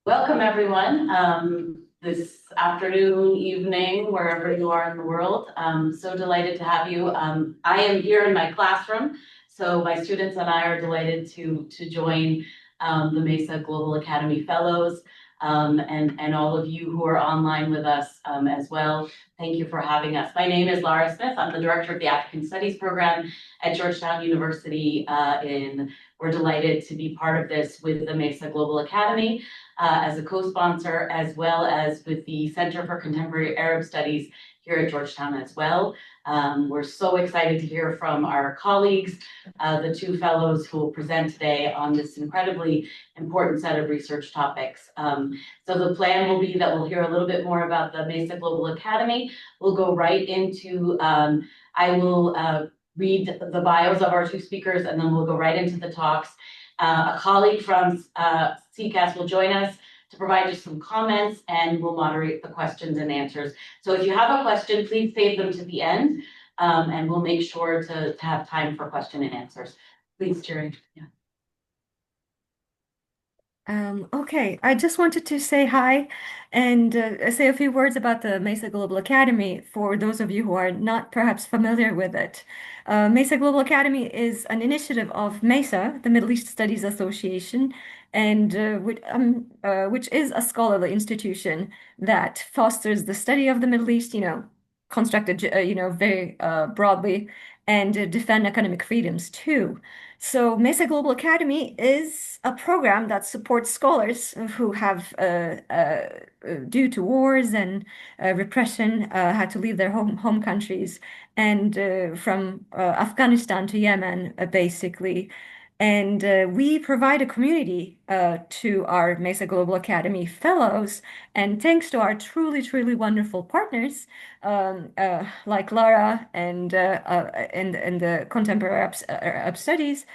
Welcome, everyone, this afternoon, evening, wherever you are in the world. So delighted to have you. I am here in my classroom, so my students and I are delighted to join the MESA Global Academy Fellows and all of you who are online with us as well. Thank you for having us. My name is Lara Smith. I'm the director of the African Studies program at Georgetown University. We're delighted to be part of this with the MESA Global Academy. As a co-sponsor, as well as with the Center for Contemporary Arab Studies here at Georgetown as well. We're so excited to hear from our colleagues, the two fellows who will present today on this incredibly important set of research topics. So the plan will be that we'll hear a little bit more about the MESA Global Academy. We'll go right into, I will read the bios of our two speakers, and then we'll go right into the talks. A colleague from CCAS will join us to provide just some comments, and we'll moderate the questions and answers. So if you have a question, please save them to the end, and we'll make sure to have time for question and answers. Please, Jerry. Yeah. Okay, I just wanted to say hi and say a few words about the MESA Global Academy for those of you who are not perhaps familiar with it. MESA Global Academy is an initiative of MESA, the Middle East Studies Association, and which is a scholarly institution that fosters the study of the Middle East, constructed, very broadly, and defend academic freedoms too. So MESA Global Academy is a program that supports scholars who have, due to wars and repression, had to leave their home countries, and from Afghanistan to Yemen, basically. And we provide a community to our MESA Global Academy fellows. And thanks to our truly, truly wonderful partners, like Lara and the Contemporary Arab Studies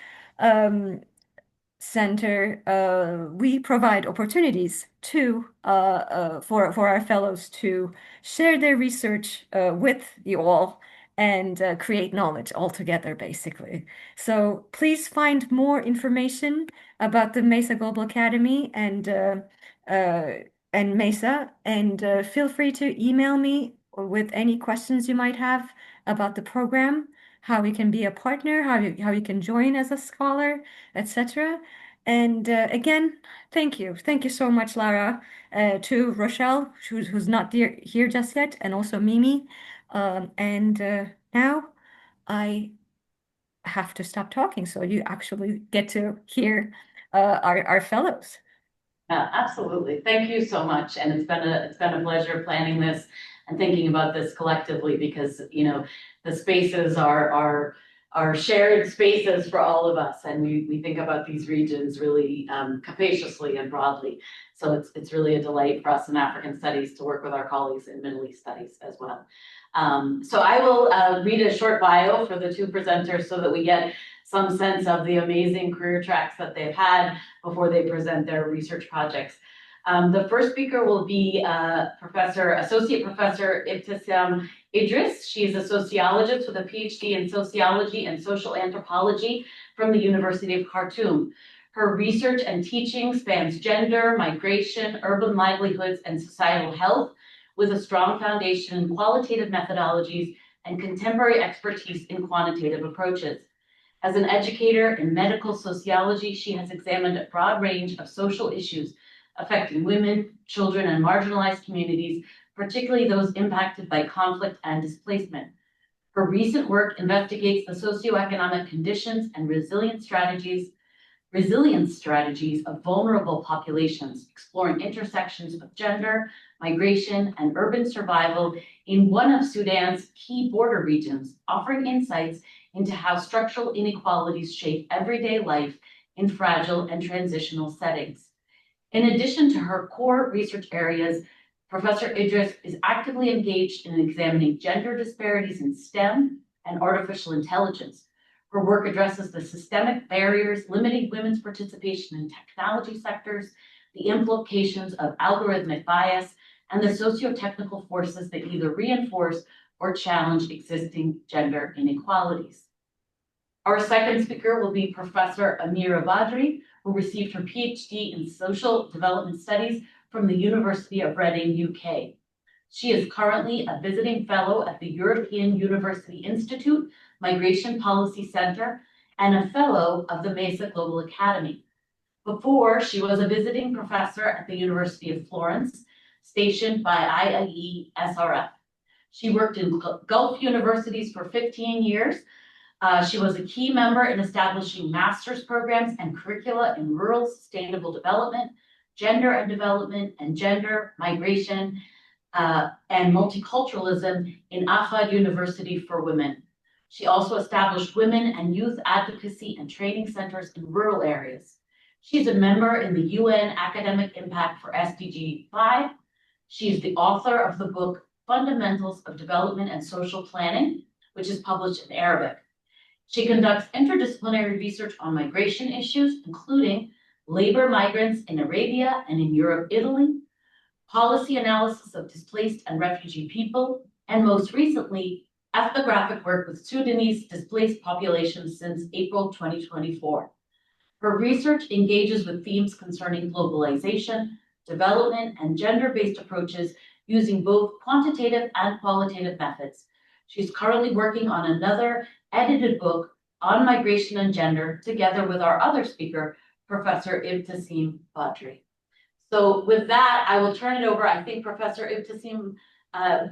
Center, we provide opportunities for our fellows to share their research with you all and create knowledge all together, basically. So please find more information about the MESA Global Academy and MESA, and feel free to email me with any questions you might have about the program, how you can be a partner, how you can join as a scholar, etc. And again, thank you. Thank you so much, Lara, to Rochelle, who's not here just yet, and also Mimi. And now I have to stop talking so you actually get to hear our fellows. Absolutely. Thank you so much. And it's been a pleasure planning this and thinking about this collectively, because the spaces are shared spaces for all of us, and we think about these regions really capaciously and broadly. So it's really a delight for us in African studies to work with our colleagues in Middle East studies as well. So I will read a short bio for the two presenters so that we get some sense of the amazing career tracks that they've had before they present their research projects. The first speaker will be Associate Professor Ibtisam Idris. She's a sociologist with a PhD in sociology and social anthropology from the University of Khartoum. Her research and teaching spans gender, migration, urban livelihoods, and societal health, with a strong foundation in qualitative methodologies and contemporary expertise in quantitative approaches. As an educator in medical sociology, she has examined a broad range of social issues affecting women, children, and marginalized communities, particularly those impacted by conflict and displacement. Her recent work investigates the socioeconomic conditions and resilience strategies of vulnerable populations, exploring intersections of gender, migration, and urban survival in one of Sudan's key border regions, offering insights into how structural inequalities shape everyday life in fragile and transitional settings. In addition to her core research areas, Professor Idris is actively engaged in examining gender disparities in STEM and artificial intelligence. Her work addresses the systemic barriers limiting women's participation in technology sectors, the implications of algorithmic bias, and the socio-technical forces that either reinforce or challenge existing gender inequalities. Our second speaker will be Professor Amira Badri, who received her PhD in Social Development Studies from the University of Reading, UK. She is currently a visiting fellow at the European University Institute Migration Policy Center and a fellow of the MESA Global Academy. Before, she was a visiting professor at the University of Florence, stationed by IIE SRF. She worked in Gulf universities for 15 years. She was a key member in establishing master's programs and curricula in rural sustainable development, gender and development, and gender, migration, and multiculturalism in Ahmad University for Women. She also established women and youth advocacy and training centers in rural areas. She's a member in the UN Academic Impact for SDG 5. She is the author of the book Fundamentals of Development and Social Planning, which is published in Arabic. She conducts interdisciplinary research on migration issues, including labor migrants in Arabia and in Europe, Italy, policy analysis of displaced and refugee people, and most recently, ethnographic work with Sudanese displaced populations since April 2024. Her research engages with themes concerning globalization, development, and gender-based approaches using both quantitative and qualitative methods. She's currently working on another edited book on migration and gender, together with our other speaker, Professor Ibtisam Badri. So with that, I will turn it over. I think Professor Ibtisam,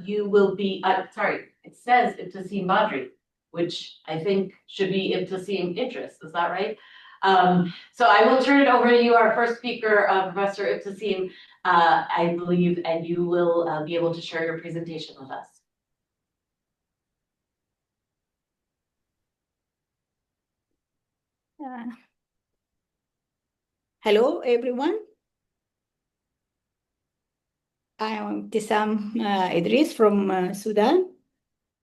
you will be, it says Ibtisam Badri, which I think should be Ibtisam Idris, is that right? So I will turn it over to you, our first speaker, Professor Ibtisam, I believe, and you will be able to share your presentation with us. Hello, everyone. I am Ibtisam Idris from Sudan.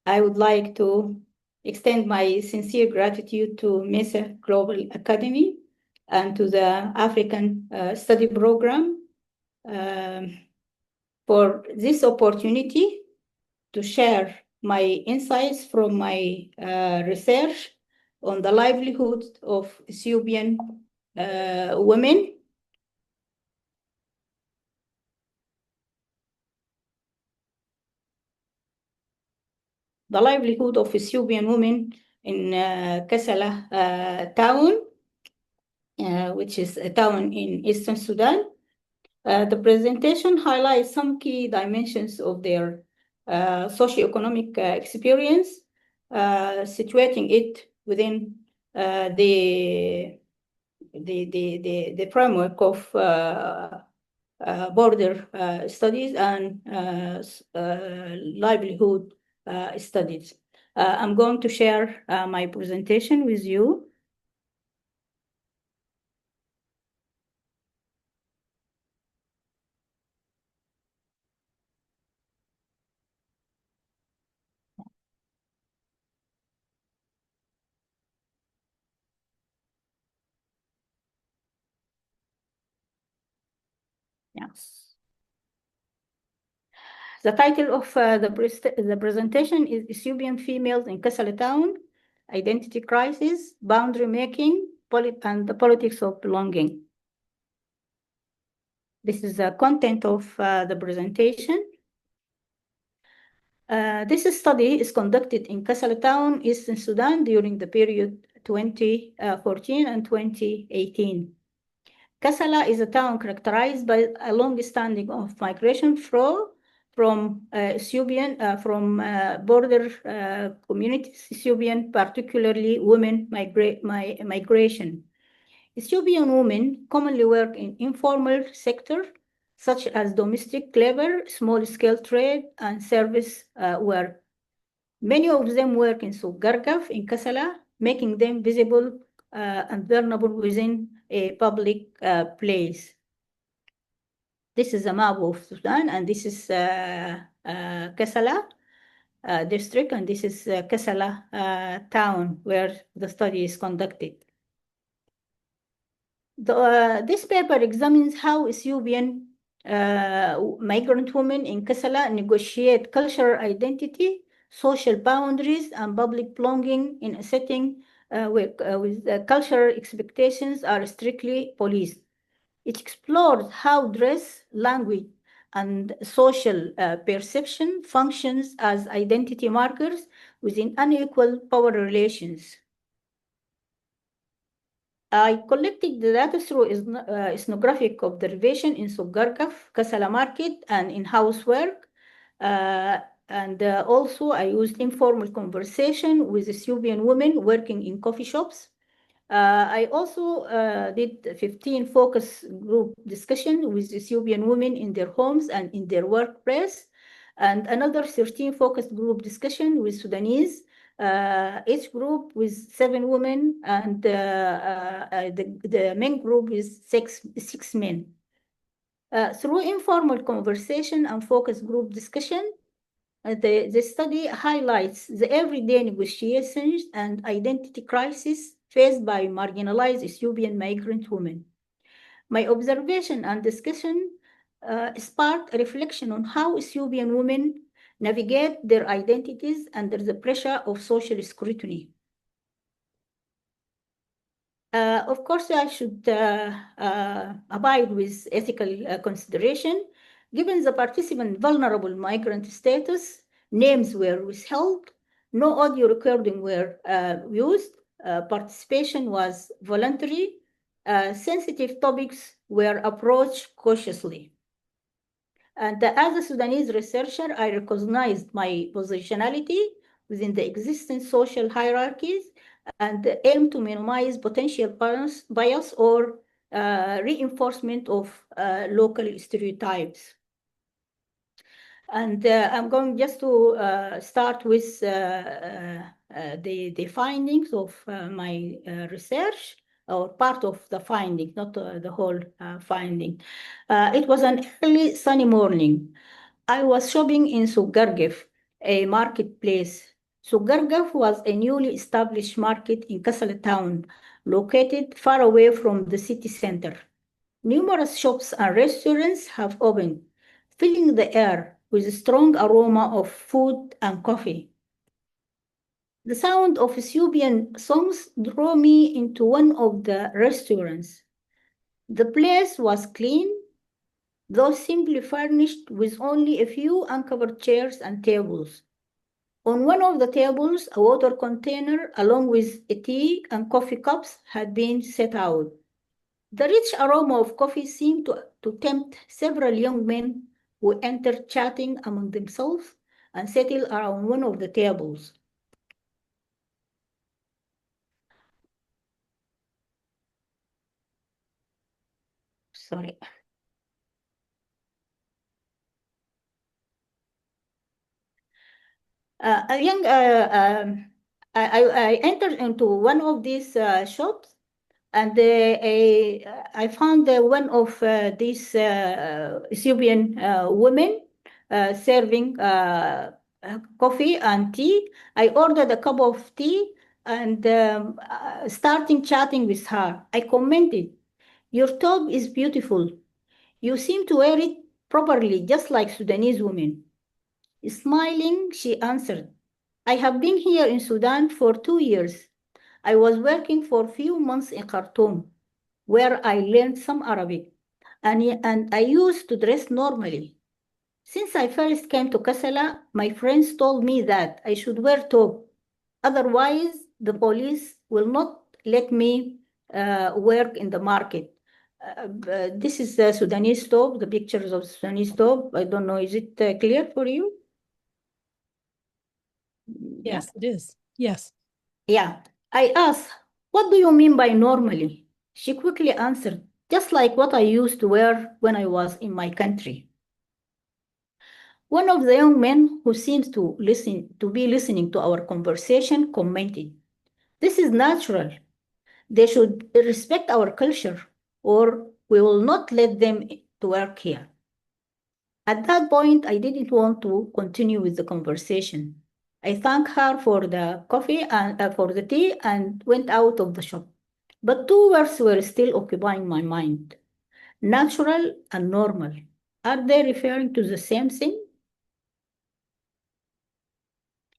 I would like to extend my sincere gratitude to MESA Global Academy and to the African Study Program for this opportunity to share my insights from my research on the livelihood of Ethiopian women. The livelihood of Ethiopian women in Kassala town, which is a town in Eastern Sudan. The presentation highlights some key dimensions of their socioeconomic experience, situating it within the framework of border studies and livelihood studies. I'm going to share my presentation with you. Yes. The title of the presentation is Ethiopian Females in Kassala Town, Identity Crisis, Boundary Making, and the Politics of Belonging. This is the content of the presentation. This study is conducted in Kassala Town, Eastern Sudan, during the period 2014 and 2018. Kassala is a town characterized by a long-standing of migration flow from Ethiopian, from border communities, Ethiopian, particularly women migration. Ethiopian women commonly work in informal sector, such as domestic labor, small-scale trade, and service work. Many of them work in Souq Gargaf in Kassala, making them visible and vulnerable within a public place. This is a map of Sudan, and this is Kassala district, and this is Kassala town where the study is conducted. This paper examines how Ethiopian migrant women in Kassala negotiate cultural identity, social boundaries, and public belonging in a setting with cultural expectations are strictly policed. It explores how dress, language, and social perception functions as identity markers within unequal power relations. I collected the data through ethnographic observation in Sugarkaf, Kassala market, and in housework. Also, I used informal conversation with Ethiopian women working in coffee shops. I also did 15 focus group discussion with Ethiopian women in their homes and in their workplace, and another 13 focus group discussion with Sudanese, each group with 7 women, and the main group with six men. Through informal conversation and focus group discussion, the study highlights the everyday negotiations and identity crisis faced by marginalized Ethiopian migrant women. My observation and discussion sparked a reflection on how Ethiopian women navigate their identities under the pressure of social scrutiny. Of course, I should abide with ethical consideration. Given the participant vulnerable migrant status, names were withheld, no audio recording were used, participation was voluntary, sensitive topics were approached cautiously. And as a Sudanese researcher, I recognized my positionality within the existing social hierarchies and aim to minimize potential bias or reinforcement of local stereotypes. And I'm going just to start with the findings of my research, or part of the finding, not the whole finding. It was an early sunny morning. I was shopping in Sugargef, a marketplace. Sugargef was a newly established market in Kassala town, located far away from the city center. Numerous shops and restaurants have opened, filling the air with a strong aroma of food and coffee. The sound of Ethiopian songs drew me into one of the restaurants. The place was clean, though simply furnished with only a few uncovered chairs and tables. On one of the tables, a water container along with a tea and coffee cups had been set out. The rich aroma of coffee seemed to tempt several young men who entered chatting among themselves and settled around one of the tables. Sorry. I entered into one of these shops, and I found one of these Ethiopian women serving coffee and tea. I ordered a cup of tea and starting chatting with her. I commented, "Your top is beautiful. You seem to wear it properly, just like Sudanese women." Smiling, she answered, "I have been here in Sudan for 2 years. I was working for a few months in Khartoum, where I learned some Arabic, and I used to dress normally. Since I first came to Kassala, my friends told me that I should wear top. Otherwise, the police will not let me work in the market." This is the Sudanese top, the pictures of Sudanese top. I don't know, is it clear for you? Yes, it is. Yes. Yeah. I asked, "What do you mean by normally?" She quickly answered, "Just like what I used to wear when I was in my country." One of the young men who seemed to be listening to our conversation commented, "This is natural. They should respect our culture, or we will not let them to work here." At that point, I didn't want to continue with the conversation. I thanked her for the coffee and for the tea and went out of the shop. But 2 words were still occupying my mind: natural and normal. Are they referring to the same thing?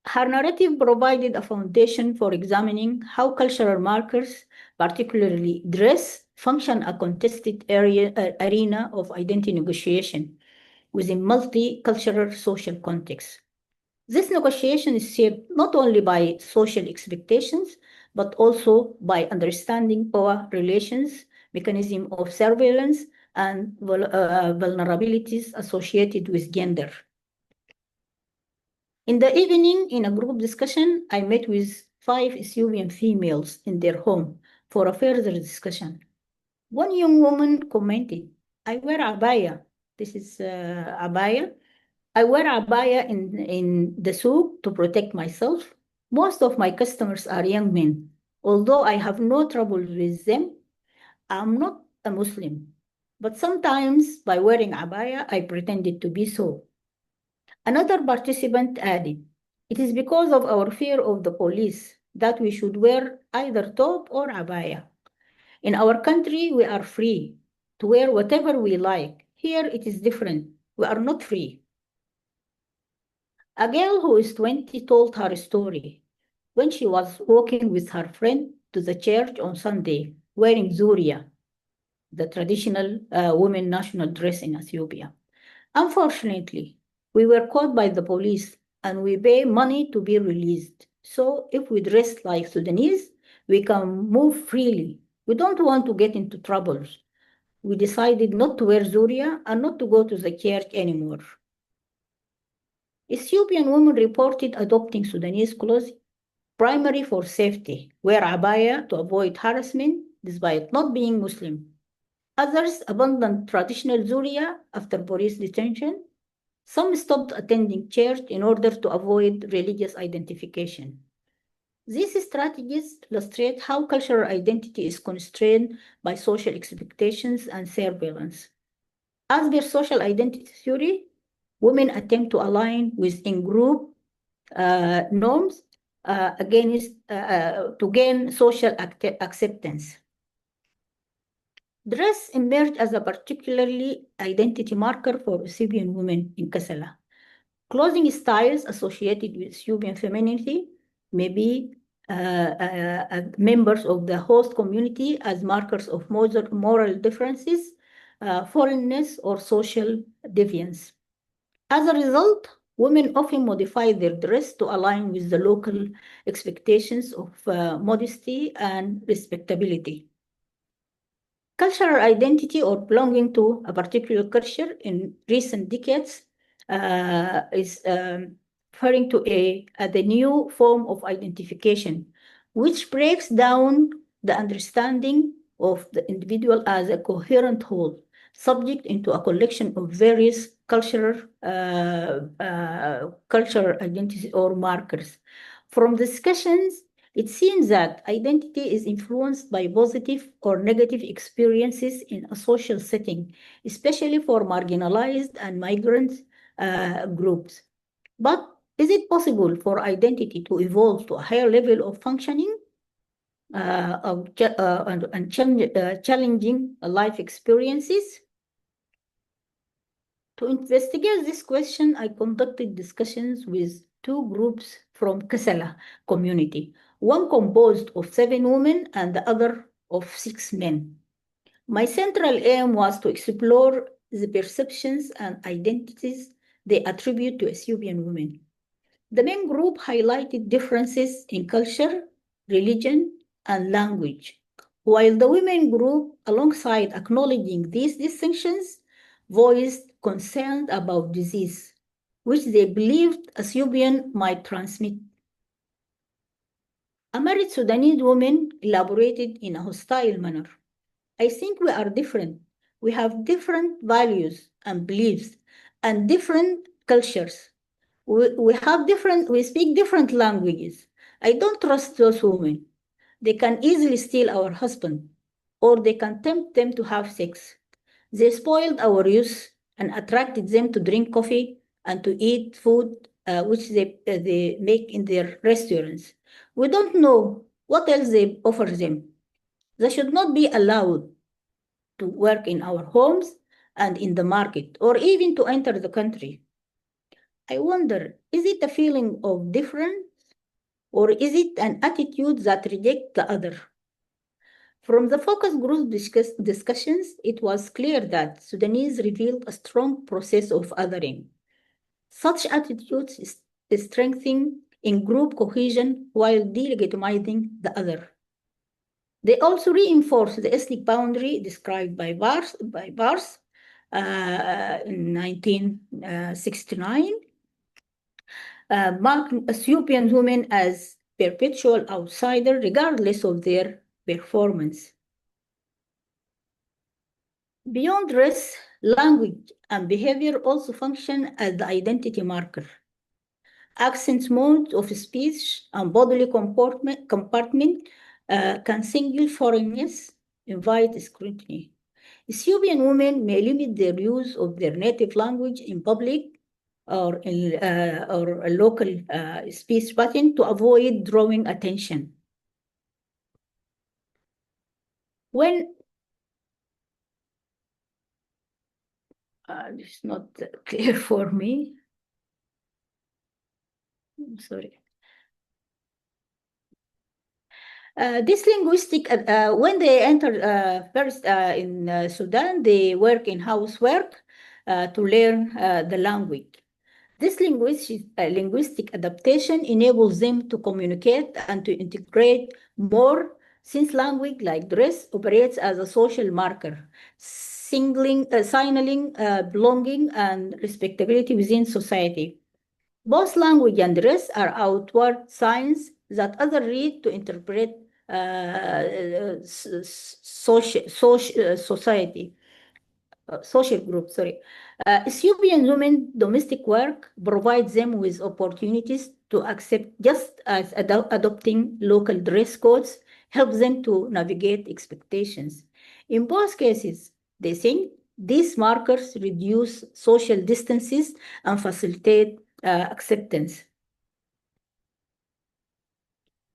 Her narrative provided a foundation for examining how cultural markers, particularly dress, function a contested arena of identity negotiation within multicultural social contexts. This negotiation is shaped not only by social expectations, but also by understanding power relations, mechanism of surveillance, and vulnerabilities associated with gender. In the evening, in a group discussion, I met with 5 Ethiopian females in their home for a further discussion. One young woman commented, I wear abaya. This is abaya. I wear abaya in the souk to protect myself. Most of my customers are young men. Although I have no trouble with them, I'm not a Muslim. But sometimes by wearing abaya, I pretended to be so. Another participant added, it is because of our fear of the police that we should wear either top or abaya. In our country, we are free to wear whatever we like. Here, it is different. We are not free. A girl who is 20 told her story when she was walking with her friend to the church on Sunday, wearing zuria, the traditional women national dress in Ethiopia. Unfortunately, we were caught by the police and we pay money to be released. So if we dress like Sudanese, we can move freely. We don't want to get into troubles. We decided not to wear zuria and not to go to the church anymore. Ethiopian women reported adopting Sudanese clothes primarily for safety, wear abaya to avoid harassment despite not being Muslim. Others abandoned traditional zuria after police detention. Some stopped attending church in order to avoid religious identification. These strategies illustrate how cultural identity is constrained by social expectations and surveillance. As per social identity theory, women attempt to align with in-group norms to gain social acceptance. Dress emerged as a particularly identity marker for Ethiopian women in Kassala. Clothing styles associated with Ethiopian femininity may be members of the host community as markers of moral differences, foreignness, or social deviance. As a result, women often modify their dress to align with the local expectations of modesty and respectability. Cultural identity or belonging to a particular culture in recent decades is referring to the new form of identification, which breaks down the understanding of the individual as a coherent whole, subject into a collection of various cultural identities or markers. From discussions, it seems that identity is influenced by positive or negative experiences in a social setting, especially for marginalized and migrant groups. But is it possible for identity to evolve to a higher level of functioning and challenging life experiences? To investigate this question, I conducted discussions with 2 groups from Kassala community, one composed of 7 women and the other of 6 men. My central aim was to explore the perceptions and identities they attribute to Ethiopian women. The men group highlighted differences in culture, religion, and language, while the women group, alongside acknowledging these distinctions, voiced concern about disease, which they believed Ethiopian might transmit. A married Sudanese woman elaborated in a hostile manner. I think we are different. We have different values and beliefs and different cultures. We speak different languages. I don't trust those women. They can easily steal our husband, or they can tempt them to have sex. They spoiled our youth and attracted them to drink coffee and to eat food which they make in their restaurants. We don't know what else they offer them. They should not be allowed to work in our homes and in the market, or even to enter the country. I wonder, is it a feeling of difference or is it an attitude that rejects the other? From the focus group discussions, it was clear that Sudanese revealed a strong process of othering. Such attitudes strengthen in group cohesion while delegitimizing the other. They also reinforce the ethnic boundary described by Bars in 1969, marked Ethiopian women as perpetual outsider regardless of their performance. Beyond race, language and behavior also function as the identity marker. Accent, modes of speech, and bodily compartment can signal foreignness, invite scrutiny. Ethiopian women may limit their use of their native language in public or a local speech pattern to avoid drawing attention. When it's not clear for me. I'm sorry. This linguistic, when they enter first in Sudan, they work in housework to learn the language. This linguistic adaptation enables them to communicate and to integrate more, since language, like dress, operates as a social marker, signaling belonging and respectability within society. Both language and dress are outward signs that others read to interpret social group, sorry. Ethiopian women domestic work provides them with opportunities to accept, just as adopting local dress codes helps them to navigate expectations. In both cases, they think these markers reduce social distances and facilitate acceptance.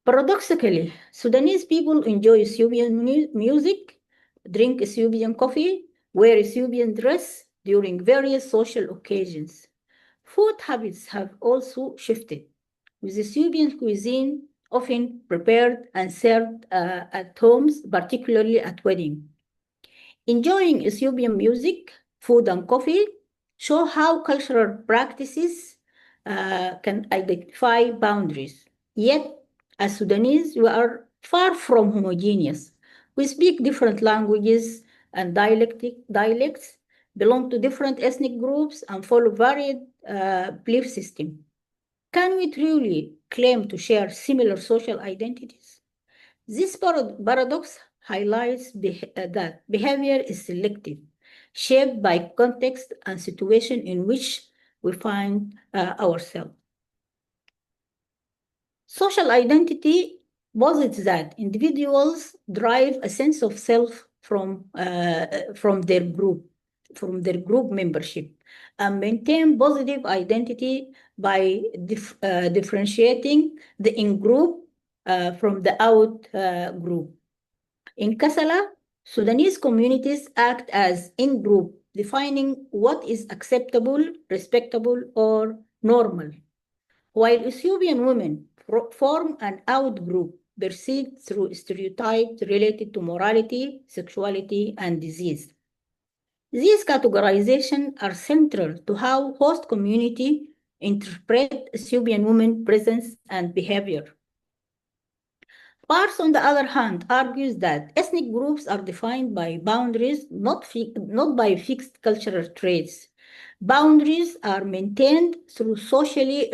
Paradoxically, Sudanese people enjoy Ethiopian music, drink Ethiopian coffee, wear Ethiopian dress during various social occasions. Food habits have also shifted, with Ethiopian cuisine often prepared and served at homes, particularly at weddings. Enjoying Ethiopian music, food, and coffee show how cultural practices can identify boundaries. Yet, as Sudanese, we are far from homogeneous. We speak different languages and dialects, belong to different ethnic groups, and follow varied belief systems. Can we truly claim to share similar social identities? This paradox highlights that behavior is selective, shaped by context and situation in which we find ourselves. Social identity posits that individuals derive a sense of self from their group membership, and maintain positive identity by differentiating the in-group from the out-group. In Kassala, Sudanese communities act as in-group, defining what is acceptable, respectable, or normal, while Ethiopian women form an out-group perceived through stereotypes related to morality, sexuality, and disease. These categorizations are central to how host community interpret Ethiopian women presence and behavior. Bars, on the other hand, argues that ethnic groups are defined by boundaries, not by fixed cultural traits. Boundaries are maintained through socially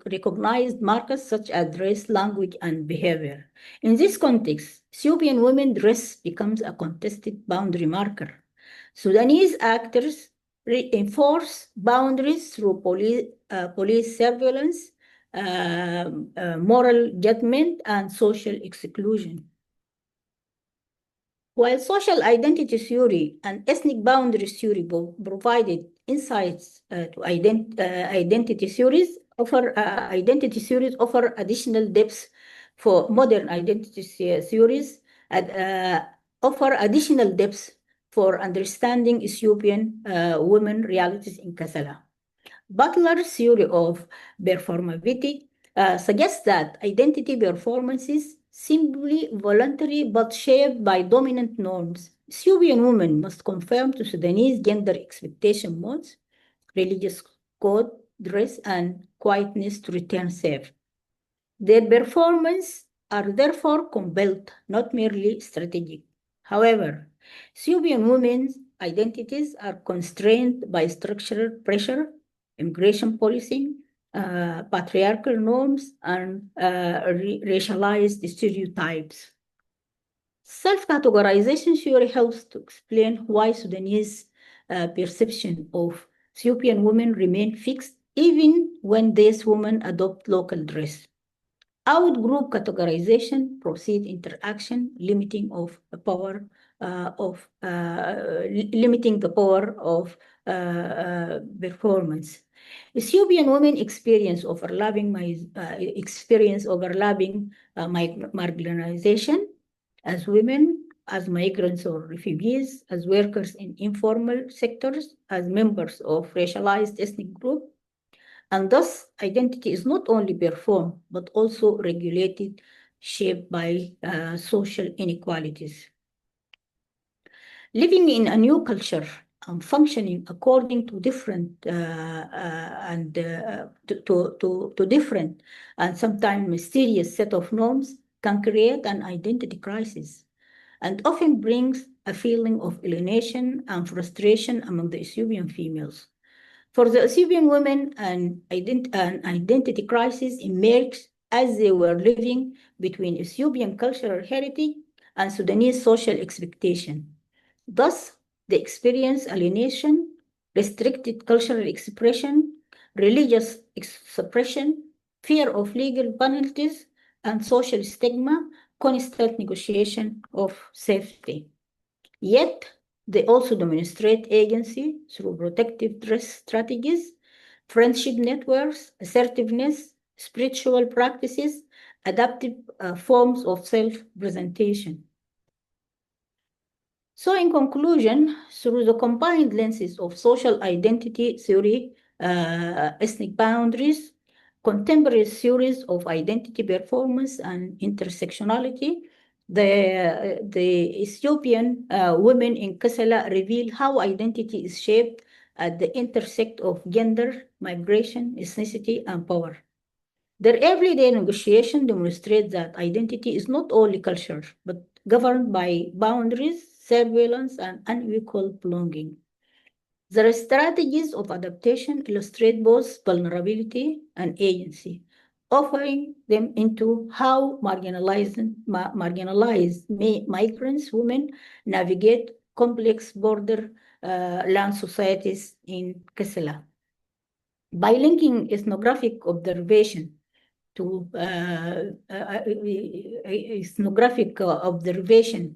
recognized markers such as race, language, and behavior. In this context, Ethiopian women dress becomes a contested boundary marker. Sudanese actors reinforce boundaries through police surveillance, moral judgment, and social exclusion. While social identity theory and ethnic boundary theory provided insights to identity theories, offer additional depths for modern identity theories, and offer additional depths for understanding Ethiopian women realities in Kassala. Butler's theory of performativity suggests that identity performances simply voluntary but shaped by dominant norms. Ethiopian women must conform to Sudanese gender expectation modes, religious code, dress, and quietness to return safe. Their performance are therefore compelled, not merely strategic. However, Ethiopian women's identities are constrained by structural pressure, immigration policy, patriarchal norms, and racialized stereotypes. Self-categorization theory helps to explain why Sudanese perception of Ethiopian women remain fixed even when these women adopt local dress. Out-group categorization proceed interaction, limiting the power of performance. Ethiopian women experience overlapping marginalization as women, as migrants or refugees, as workers in informal sectors, as members of racialized ethnic groups. And thus, identity is not only performed, but also regulated, shaped by social inequalities. Living in a new culture and functioning according to different different and sometimes mysterious set of norms can create an identity crisis and often brings a feeling of alienation and frustration among the Ethiopian females. For the Ethiopian women, an identity crisis emerged as they were living between Ethiopian cultural heritage and Sudanese social expectation. Thus, they experienced alienation, restricted cultural expression, religious suppression, fear of legal penalties, and social stigma, constant negotiation of safety. Yet, they also demonstrate agency through protective dress strategies, friendship networks, assertiveness, spiritual practices, adaptive forms of self-presentation. So in conclusion, through the combined lenses of social identity theory, ethnic boundaries, contemporary theories of identity performance and intersectionality, the Ethiopian women in Kassala reveal how identity is shaped at the intersect of gender, migration, ethnicity, and power. Their everyday negotiation demonstrates that identity is not only culture, but governed by boundaries, surveillance, and unequal belonging. Their strategies of adaptation illustrate both vulnerability and agency, offering them into how marginalized migrants, women navigate complex border land societies in Kassala. By linking ethnographic observation to ethnographic observation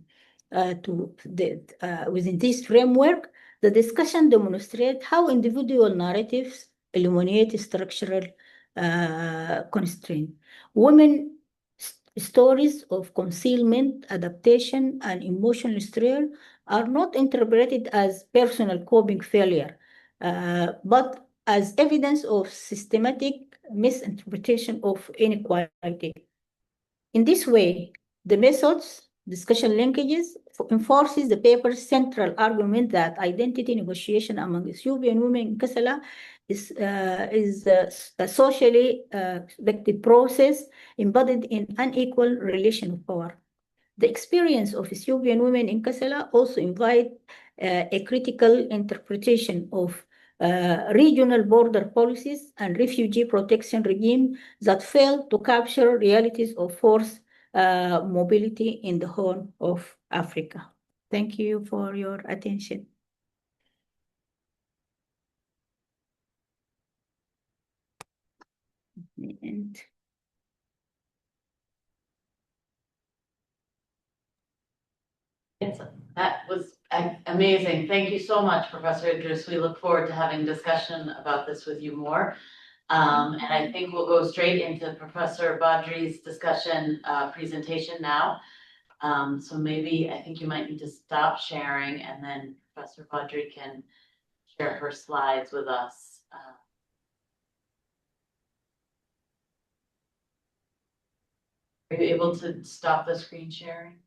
within this framework, the discussion demonstrates how individual narratives illuminate structural constraint. Women stories of concealment, adaptation, and emotional struggle are not interpreted as personal coping failure, but as evidence of systematic misinterpretation of inequality. In this way, the methods, discussion linkages, enforces the paper's central argument that identity negotiation among Ethiopian women in Kassala is a socially expected process embodied in unequal relation of power. The experience of Ethiopian women in Kassala also invite a critical interpretation of regional border policies and refugee protection regime that fail to capture realities of forced mobility in the Horn of Africa. Thank you for your attention. And That was amazing. Thank you so much, Professor Idris. We look forward to having discussion about this with you more. And I think we'll go straight into Professor Badri's discussion presentation now. So maybe I think you might need to stop sharing and then Professor Badri can share her slides with us. Are you able to stop the screen sharing?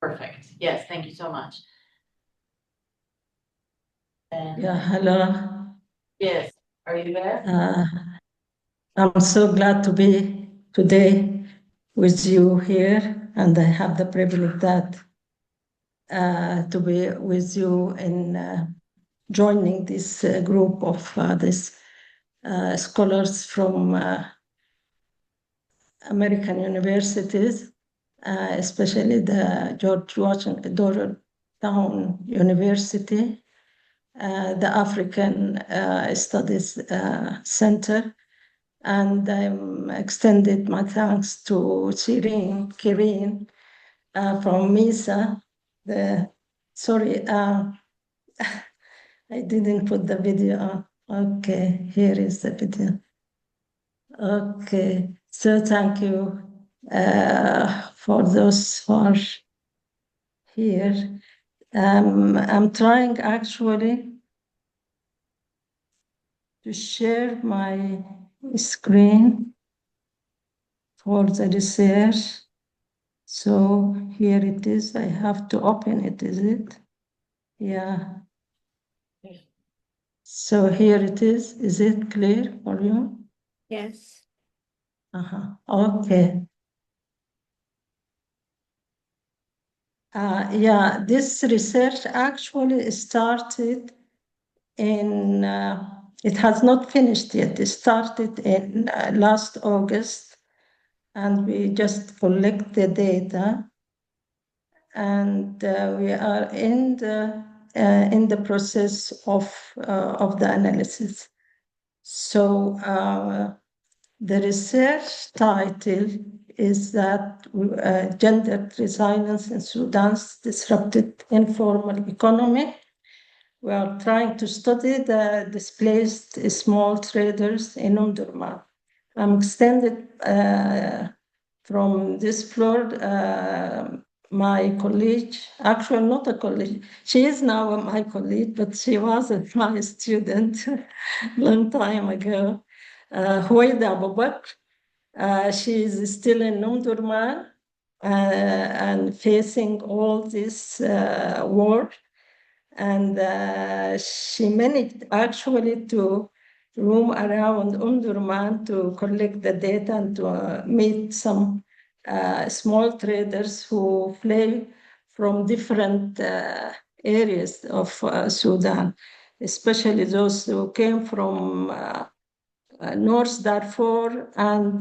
Perfect. Yes, thank you so much. And Yeah, hello. yes, are you there? I'm so glad to be today with you here, and I have the privilege that to be with you in joining this group of this scholars from American universities, especially the Georgetown University, the African Studies Center. And I'm extended my thanks to Kirin from MESA. Sorry, I didn't put the video on. Okay, here is the video. Okay, so thank you for those who are here. I'm trying actually to share my screen for the research. So here it is. I have to open it, is it? Yeah. So here it is. Is it clear for you? Yes. Okay. Yeah, this research actually started in, it has not finished yet. It started in last August, and we just collect the data. And we are in the process of the analysis. So the research title is that gender resilience in Sudan's disrupted informal economy. We are trying to study the displaced small traders in Omdurman. I'm extended from this floor. My colleague, actually not a colleague, she is now my colleague, but she was my student long time ago. Huwaida Abubakr, she is still in Omdurman and facing all this war. And she managed actually to roam around Omdurman to collect the data and to meet some small traders who flee from different areas of Sudan, especially those who came from North Darfur and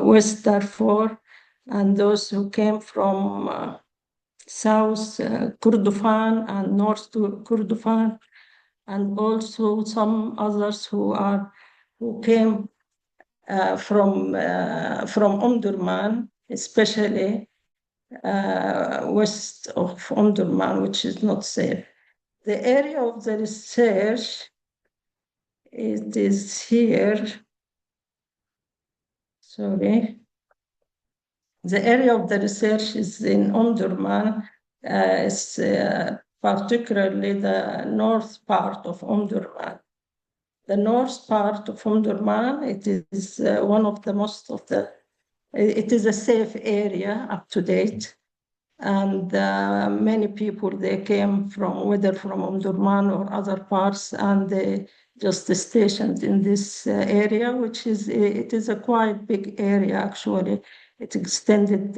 West Darfur, and those who came from South Kordofan and North Kordofan, and also some others who came from Omdurman, especially west of Omdurman, which is not safe. The area of the research, it is here. Sorry. The area of the research is in Omdurman, particularly the north part of Omdurman. The north part of Omdurman, it is one of the most of the, it is a safe area up to date. And many people, they came from, whether from Omdurman or other parts, and they just stationed in this area, which is, it is a quite big area actually. It extended,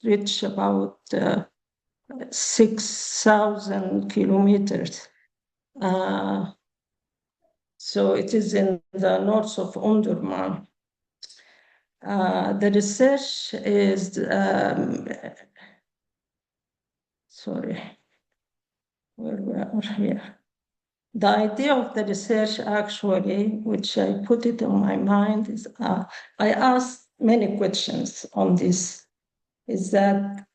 reached about 6,000 kilometers. So it is in the north of Omdurman. The research is, sorry, where we are here. The idea of the research actually, which I put it on my mind, is I asked many questions on this, is that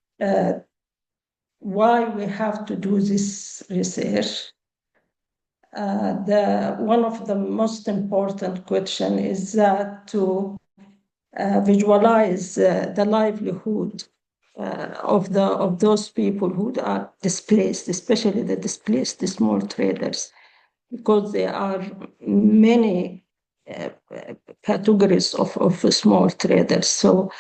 why we have to do this research. One of the most important question is that to visualize the livelihood of those people who are displaced, especially the displaced, the small traders, because there are many categories of small traders. So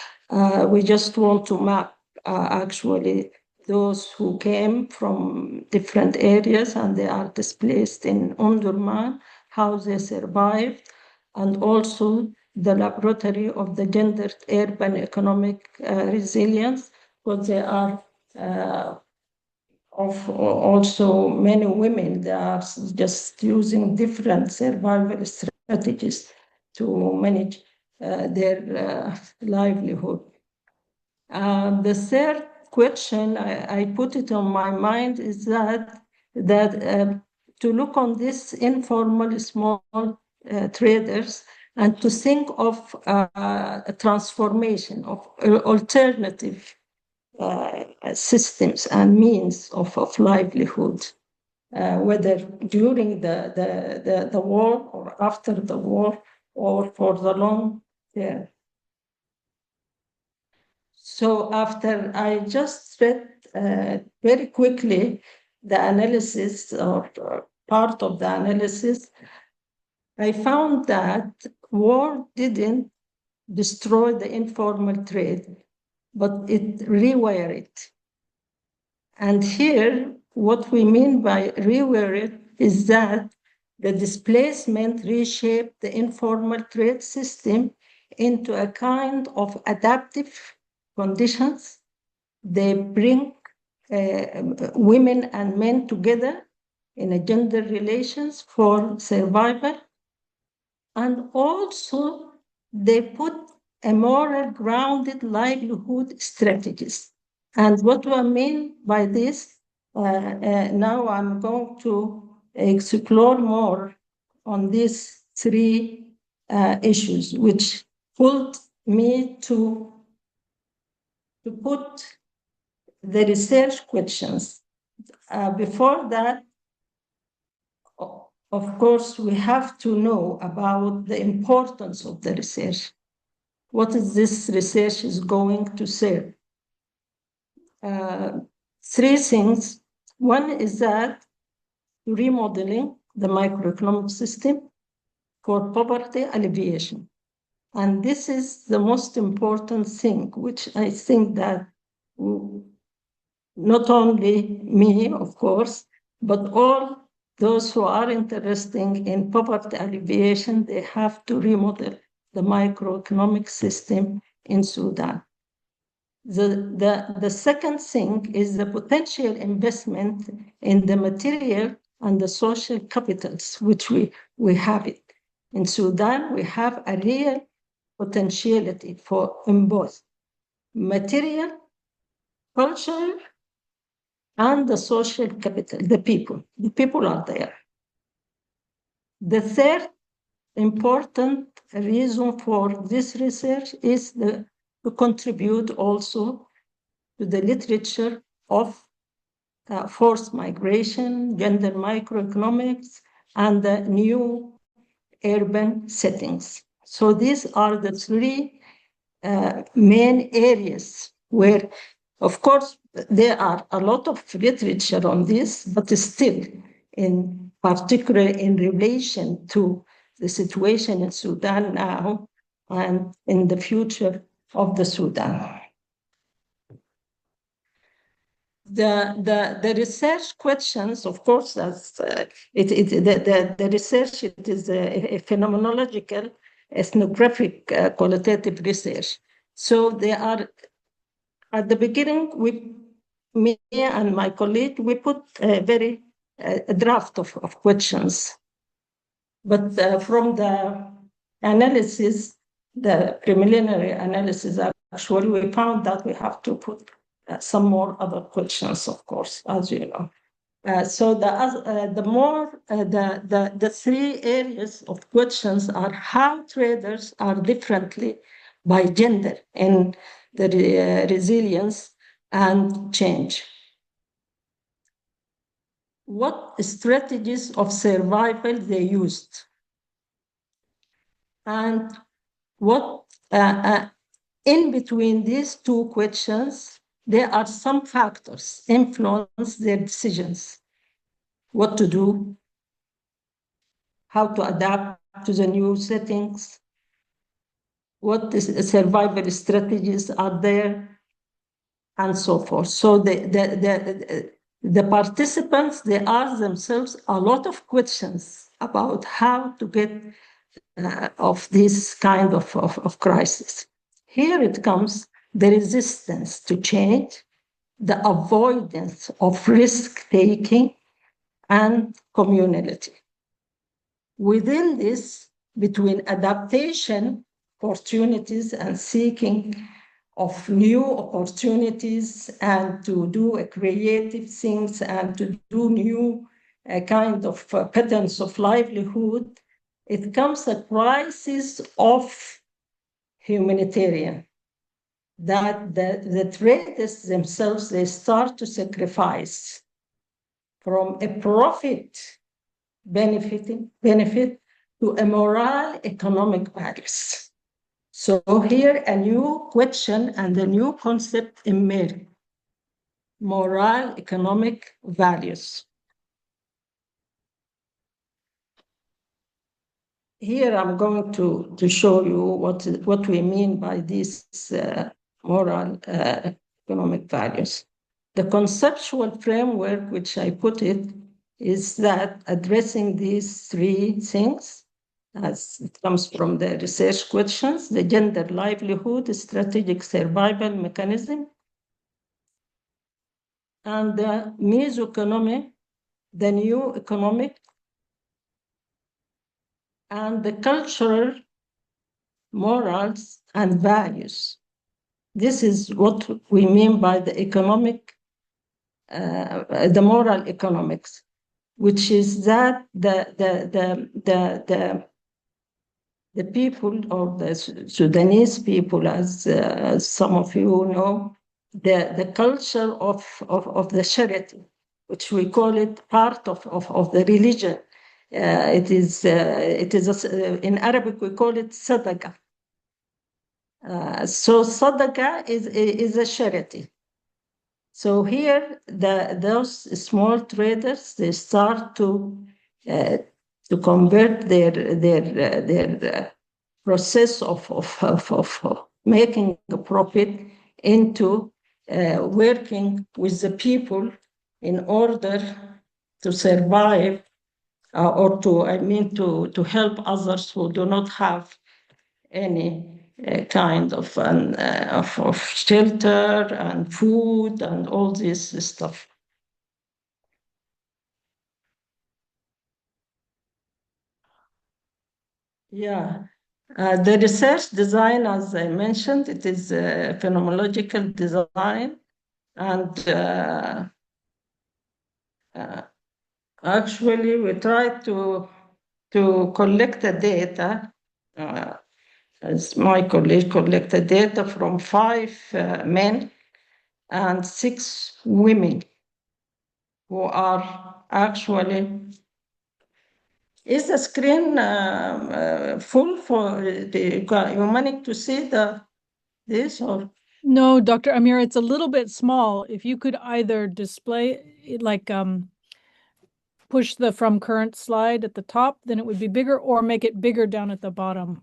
we just want to map actually those who came from different areas and they are displaced in Omdurman, how they survived, and also the laboratory of the gendered urban economic resilience, because there are of also many women that are just using different survival strategies to manage their livelihood. The third question I put it on my mind is that to look on this informal small traders and to think of a transformation of alternative systems and means of livelihood, whether during the war or after the war or for the long term. So after I just read very quickly the analysis or part of the analysis, I found that war didn't destroy the informal trade, but it rewired it. And here, what we mean by rewire it is that the displacement reshaped the informal trade system into a kind of adaptive conditions. They bring women and men together in a gender relations for survival. And also they put a moral grounded livelihood strategies. And what do I mean by this? Now I'm going to explore more on these three issues, which pulled me to put the research questions. Before that, of course, we have to know about the importance of the research. What is this research is going to serve? Three things. One is that remodeling the microeconomic system for poverty alleviation. And this is the most important thing, which I think that not only me, of course, but all those who are interested in poverty alleviation, they have to remodel the microeconomic system in Sudan. The second thing is the potential investment in the material and the social capitals, which we have it. In Sudan, we have a real potentiality in both material, culture, and the social capital, the people. The people are there. The third important reason for this research is to contribute also to the literature of forced migration, gender microeconomics, and the new urban settings. So these are the three main areas where, of course, there are a lot of literature on this, but still, in particular in relation to the situation in Sudan now and in the future of the Sudan. The research questions, of course, the research, it is a phenomenological, ethnographic, qualitative research. So they are, at the beginning, me and my colleague, we put a draft of questions. But from the analysis, the preliminary analysis, actually, we found that we have to put some more other questions, of course, as you know. So the three areas of questions are how traders are differently by gender in the resilience and change. What strategies of survival they used, and what in between these two questions, there are some factors influence their decisions. What to do, how to adapt, to the new settings, what survival strategies are there, and so forth. So the participants, they ask themselves a lot of questions about how to get of this kind of crisis. Here it comes, the resistance to change, the avoidance of risk-taking, and community. Within this, between adaptation, opportunities, and seeking of new opportunities, and to do creative things, and to do new kind of patterns of livelihood, it comes a crisis of humanitarian, that the traders themselves, they start to sacrifice from a profit benefit to a moral economic values. So here a new question and a new concept emerge: moral economic values. Here I'm going to show you what we mean by these moral economic values. The conceptual framework, which I put it, is that addressing these three things, as it comes from the research questions: the gender livelihood, strategic survival mechanism, and the mesoeconomy, the new economic, and the cultural morals and values. This is what we mean by the economic, the moral economics, which is that the people, or the Sudanese people, as some of you know, the culture of the charity, which we call it part of the religion. It is in Arabic we call it sadaqah. So sadaqah is a charity. So here those small traders, they start to convert their process of making a profit into working with the people in order to survive, or to help others who do not have any kind of shelter and food and all this stuff. Yeah, the research design, as I mentioned, it is a phenomenological design, and actually we try to collect the data, as my colleague collected data from 5 men and 6 women who are actually. Is the screen full for you managed to see this, or? No, Dr. Amira, it's a little bit small. If you could either display it, like push the from current slide at the top, then it would be bigger, or make it bigger down at the bottom.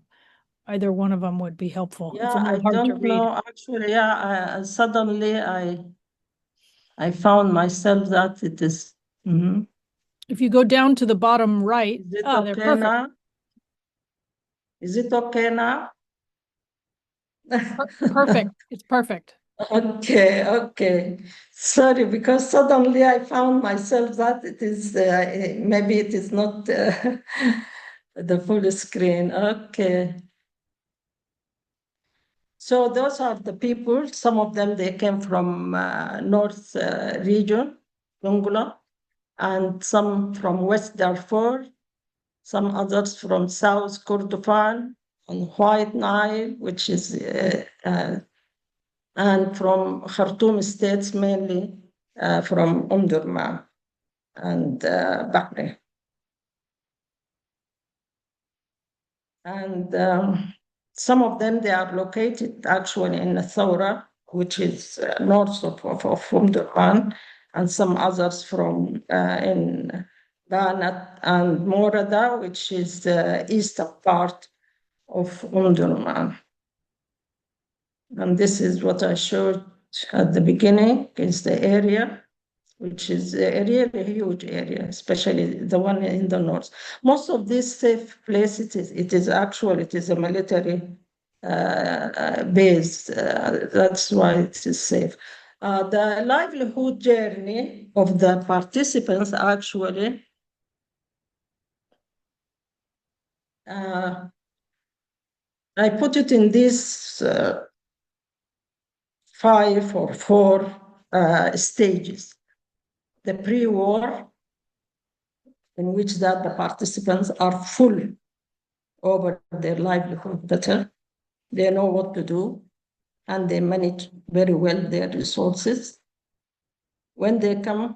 Either one of them would be helpful. Yeah, it's a little hard to don't read. know. Actually, yeah, suddenly I found myself that it is. Mm-hmm. If you go down to the bottom right, Is it they're okay perfect. now? Is it okay now? Perfect. It's perfect. Okay. Sorry, because suddenly I found myself that it is maybe it is not the full screen. Okay. So those are the people. Some of them, they came from North region, Dongola, and some from West Darfur, some others from South Kordofan and White Nile, which is and from Khartoum states, mainly from Omdurman and Bahrain. And some of them, they are located actually in Thawra, which is north of Omdurman, and some others from in Banat, and Morada, which is the eastern part of Omdurman. And this is what I showed at the beginning, is the area, which is a really huge area, especially the one in the north. Most of these safe places, it is a military base. That's why it is safe. The livelihood journey of the participants actually I put it in these 5 or 4 stages. The pre-war, in which that the participants are full over their livelihood better. They know what to do, and they manage very well their resources. When they come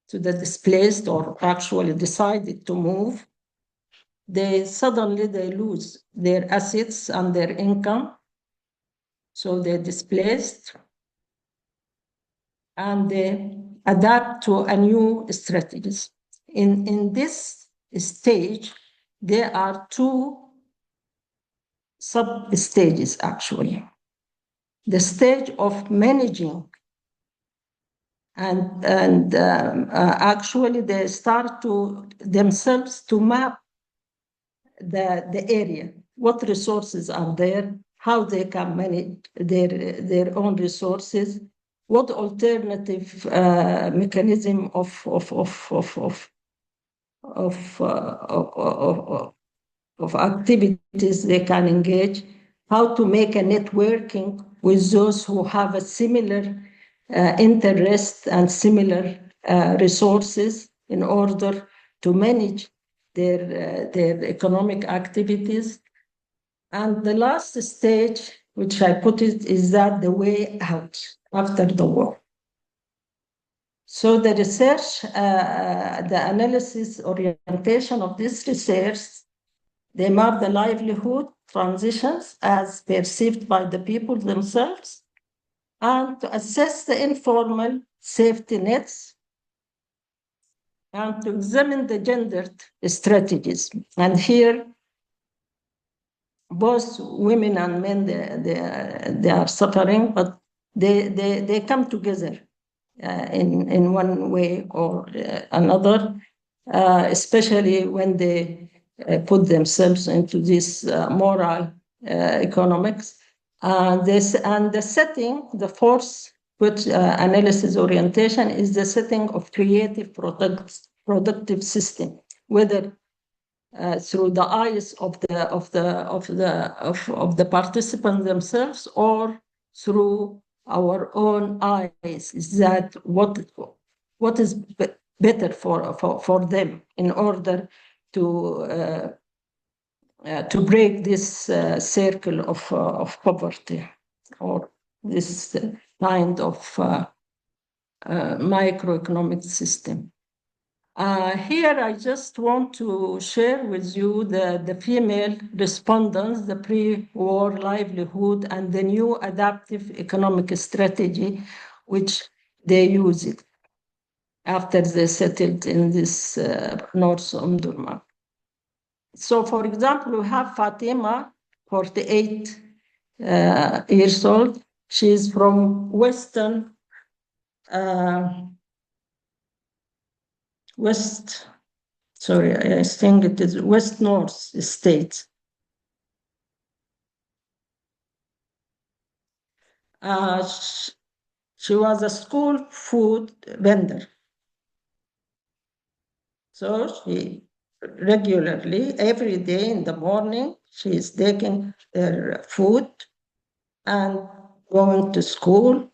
to the displaced or actually decided to move, they suddenly lose their assets and their income. So they're displaced and they adapt to a new strategies. In this stage, there are 2 sub-stages actually. The stage of managing, and actually they start to themselves to map the area, what resources are there, how they can manage their own resources, what alternative mechanism of activities they can engage, how to make a networking with those who have a similar interest and similar resources in order to manage their economic activities. And the last stage, which I put it, is that the way out after the war. So the research, the analysis orientation of this research, they map the livelihood transitions as perceived by the people themselves, and to assess the informal safety nets, and to examine the gendered strategies. And here, both women and men, they are suffering, but they come together in one way or another, especially when they put themselves into this moral economics. And the setting, the fourth analysis orientation, is the setting of creative productive system, whether through the eyes of the participants themselves or through our own eyes. Is that what is better for them in order to break this circle of poverty, or this kind of microeconomic system. Here, I just want to share with you the female respondents, the pre-war livelihood, and the new adaptive economic strategy, which they use it after they settled in this North Omdurman. So, for example, we have Fatima, 48 years old. She's from Western I think it is West North State. She was a school food vendor. So she regularly, every day in the morning, she is taking her food and going to school.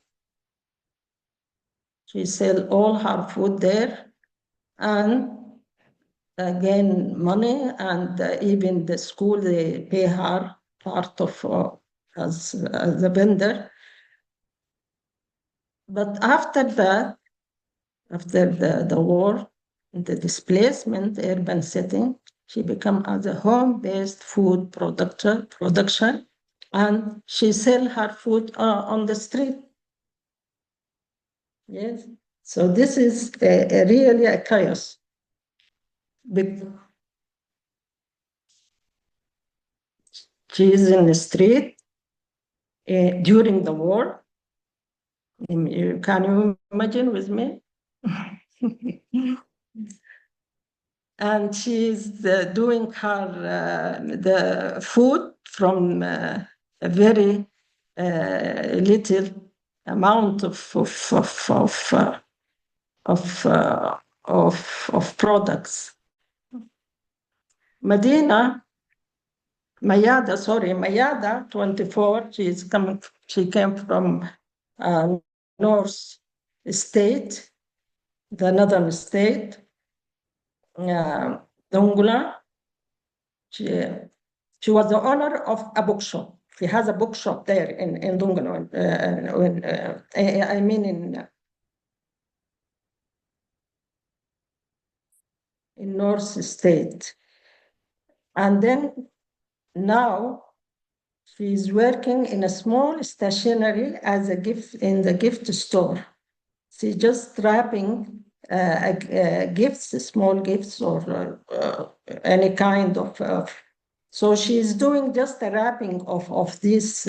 She sells all her food there and gain money, and even the school, they pay her part of as a vendor. But after that, after the war, the displacement, urban setting, she became as a home-based food production, and she sell her food on the street. Yes, so this is really a chaos. she is in the street during the war. Can you imagine with me? And she's doing her the food from a very little amount of products. Mayada, 24, she came from North State, the northern state, Dongola. She was the owner of a bookshop. She has a bookshop there in Dongola. I mean in North State. And then now she's working in a small stationery as a gift in the gift store. She's just wrapping gifts, small gifts, or any kind of. So she's doing just a wrapping of this,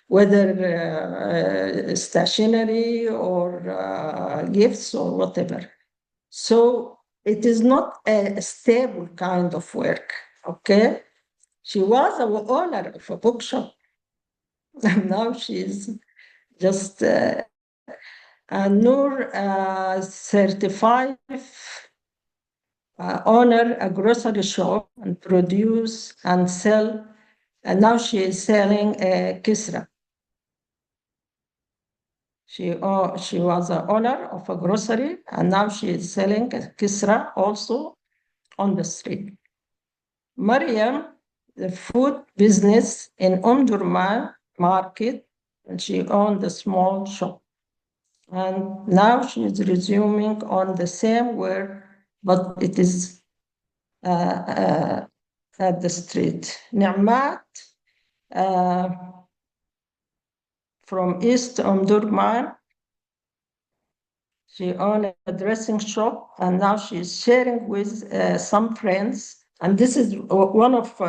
whether stationery or gifts or whatever. So it is not a stable kind of work, okay? She was an owner of a bookshop, and now she's just Noor certified owner a grocery shop and produce and sell, and now she is selling kisra. She was an owner of a grocery, and now she is selling kisra also on the street. Mariam, the food business in Durman market, and she owned a small shop. And now she is resuming on the same work, but it is at the street. Ni'mat, from East Durman, she owned a dressing shop, and now she is sharing with some friends. And this is one of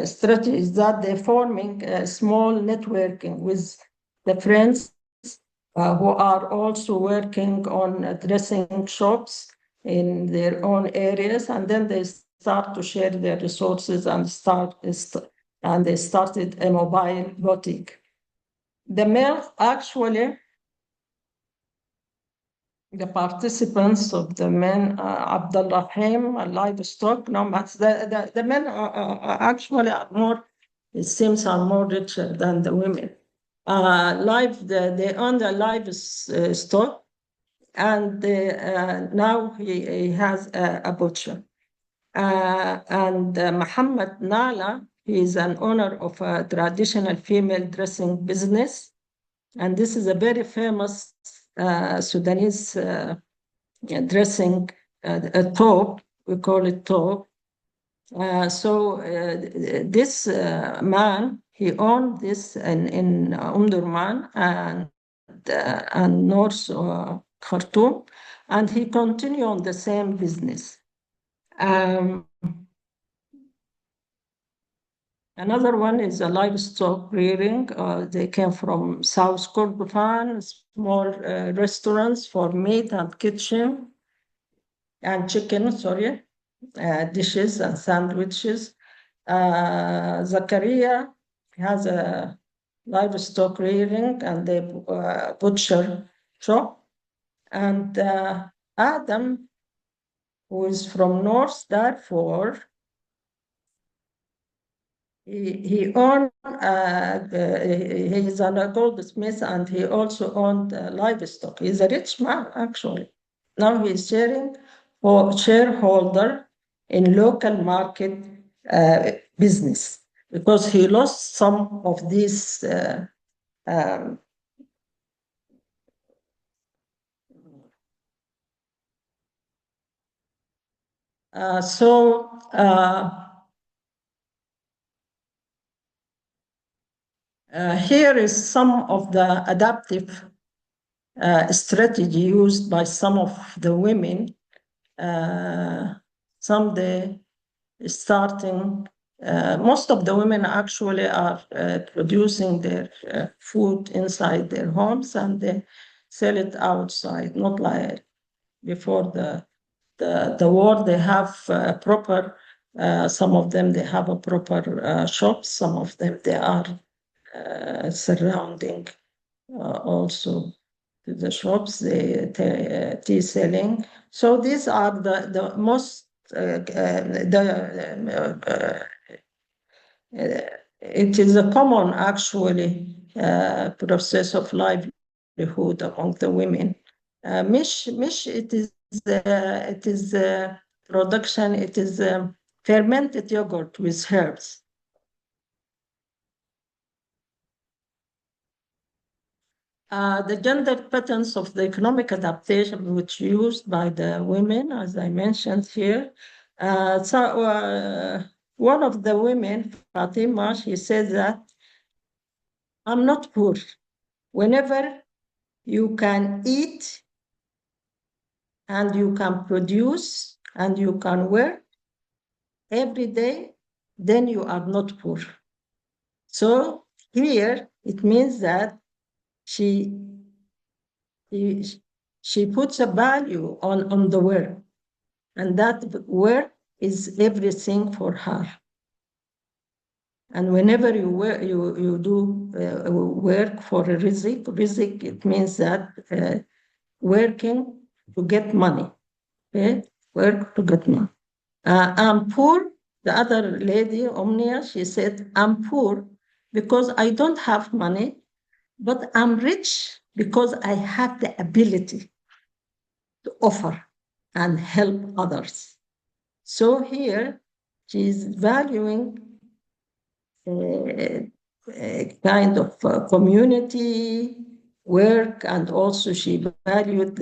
strategies that they're forming a small networking with the friends who are also working on dressing shops in their own areas, and then they start to share their resources and they started a mobile boutique. The male, actually, the participants of the men, Abdullah Rahim, livestock, no, but the men actually are more, it seems, are more richer than the women. They own the livestock, and now he has a butcher. And Muhammad Nala, he is an owner of a traditional female dressing business, and this is a very famous Sudanese dressing, a top, we call it top. This man, he owned this in Durman and North Khartoum, and he continued on the same business. Another one is a livestock rearing. They came from South Kordofan, small restaurants for meat and kitchen and chicken, dishes and sandwiches. Zakaria has a livestock rearing and a butcher shop. And Adam, who is from North Darfur, he owned, he is a goldsmith, and he also owned livestock. He's a rich man, actually. Now he's shareholder in local market business, because he lost some of these here is some of the adaptive strategy used by some of the women someday starting. Most of the women actually are producing their food inside their homes, and they sell it outside, not like before the war. They have proper, some of them, they have a proper shops. Some of them, they are surrounding also the shops, the tea selling. So these are the most, it is a common actually process of livelihood among the women. Mish, it is production, it is fermented yogurt with herbs. The gender patterns of the economic adaptation, which used by the women, as I mentioned here. One of the women, Fatima, she said that, I'm not poor. Whenever you can eat and you can produce and you can work every day, then you are not poor. So here it means that she puts a value on the work, and that work is everything for her. And whenever you work, you do work for a rizik, it means that working to get money, okay? Work to get money. I'm poor. The other lady, Omnia, she said, I'm poor because I don't have money, but I'm rich because I have the ability to offer and help others. So here, she's valuing a kind of community work, and also she valued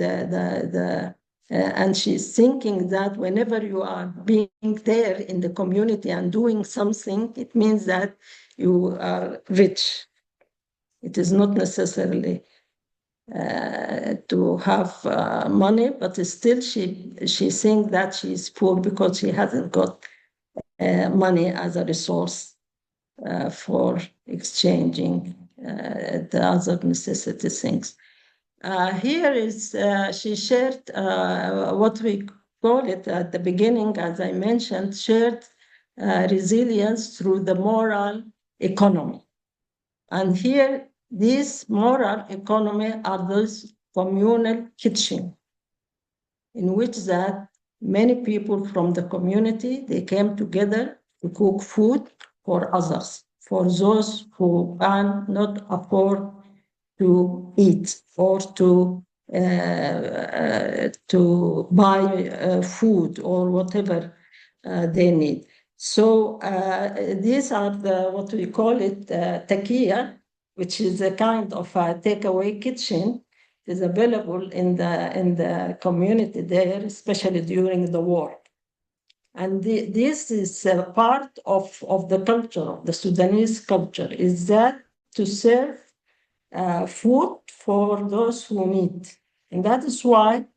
and she's thinking that whenever you are being there in the community and doing something, it means that you are rich. It is not necessarily to have money, but still she thinks that she's poor because she hasn't got money as a resource for exchanging the other necessity things. Here is, she shared what we call it at the beginning, as I mentioned, shared resilience through the moral economy. And here, this moral economy are those communal kitchen, in which that many people from the community, they came together to cook food for others, for those who can not afford to eat or to buy food or whatever they need. So these are what we call it takia, which is a kind of a takeaway kitchen. It is available in the community there, especially during the war. And this is a part of the culture, of the Sudanese culture, is that to serve food for those who need. And that is why,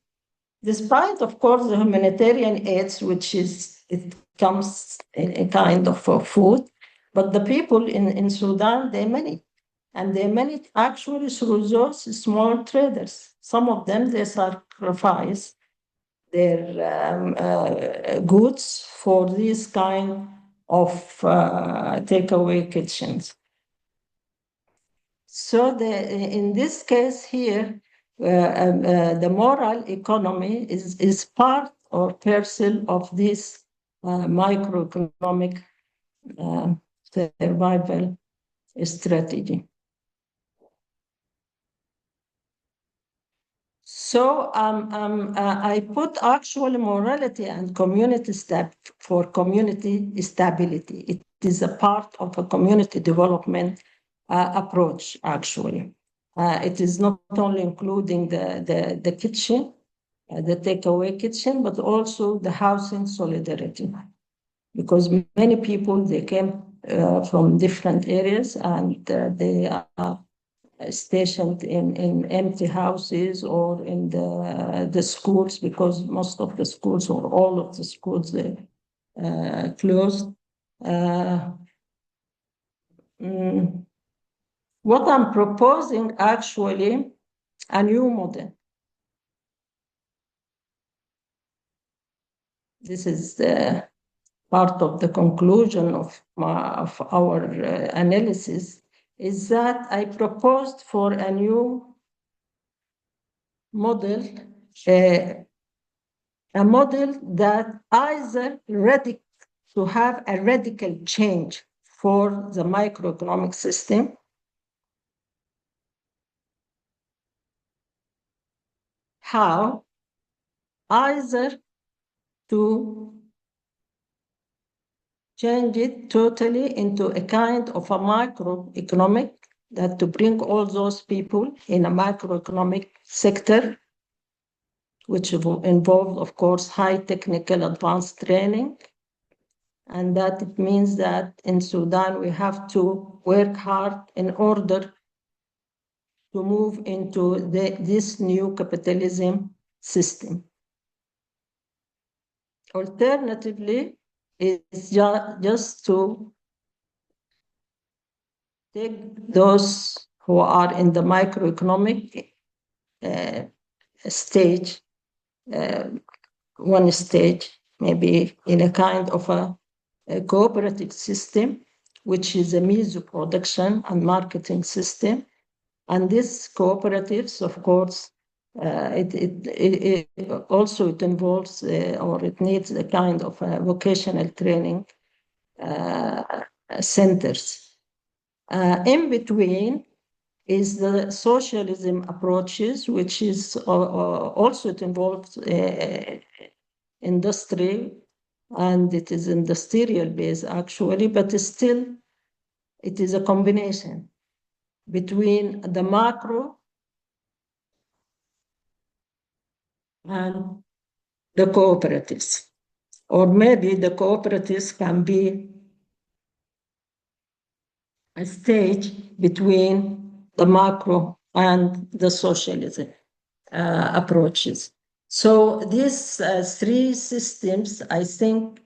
despite, of course, the humanitarian aids, which is, it comes in a kind of food, but the people in Sudan, they're many. And they're many actually through those small traders. Some of them, they sacrifice their goods for this kind of takeaway kitchens. So in this case here, the moral economy is part or parcel of this microeconomic survival strategy. So I put actual morality and community step for community stability. It is a part of a community development approach, actually. It is not only including the kitchen, the takeaway kitchen, but also the housing solidarity. Because many people, they came from different areas, and they are stationed in empty houses or in the schools, because most of the schools or all of the schools closed. What I'm proposing actually a new model. This is the part of the conclusion of our analysis, is that I proposed for a new model, a model that either ready to have a radical change for the microeconomic system, how either to change it totally into a kind of a microeconomic, that to bring all those people in a macroeconomic sector, which involved, of course, high technical advanced training. And that it means that in Sudan, we have to work hard in order to move into this new capitalism system. Alternatively, it's just to take those who are in the microeconomic stage, one stage, maybe in a kind of a cooperative system, which is a MESA production and marketing system. And these cooperatives, of course, it also it involves or it needs a kind of vocational training centers. In between is the socialism approaches, which is also it involves industry, and it is industrial based actually, but still it is a combination between the macro and the cooperatives. Or maybe the cooperatives can be a stage between the macro and the socialism approaches. So these three systems, I think,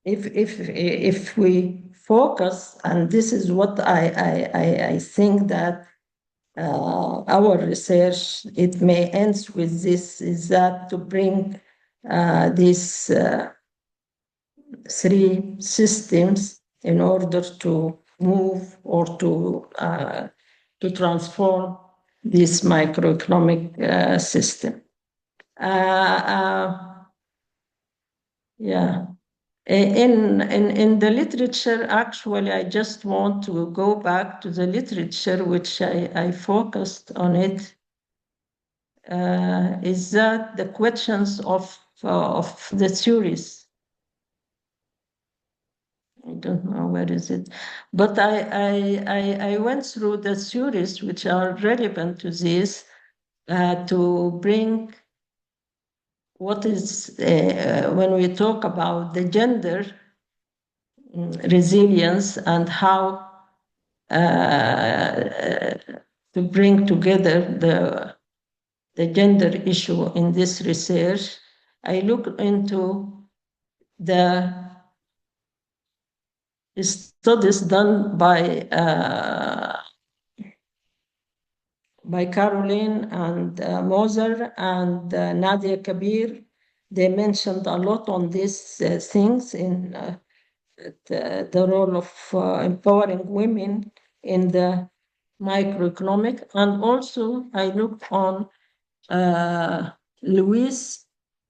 if we focus, and this is what I think that our research, it may end with this, is that to bring these three systems in order to move or to transform this microeconomic system. Yeah. In the literature, actually, I just want to go back to the literature, which I focused on it, is that the questions of the theories. I don't know where is it, but I went through the theories which are relevant to this to bring what is, when we talk about the gender resilience and how to bring together the gender issue in this research, I look into the studies done by Caroline and Moser and Nadia Kabir. They mentioned a lot on these things in the role of empowering women in the microeconomic. And also I looked on Louise,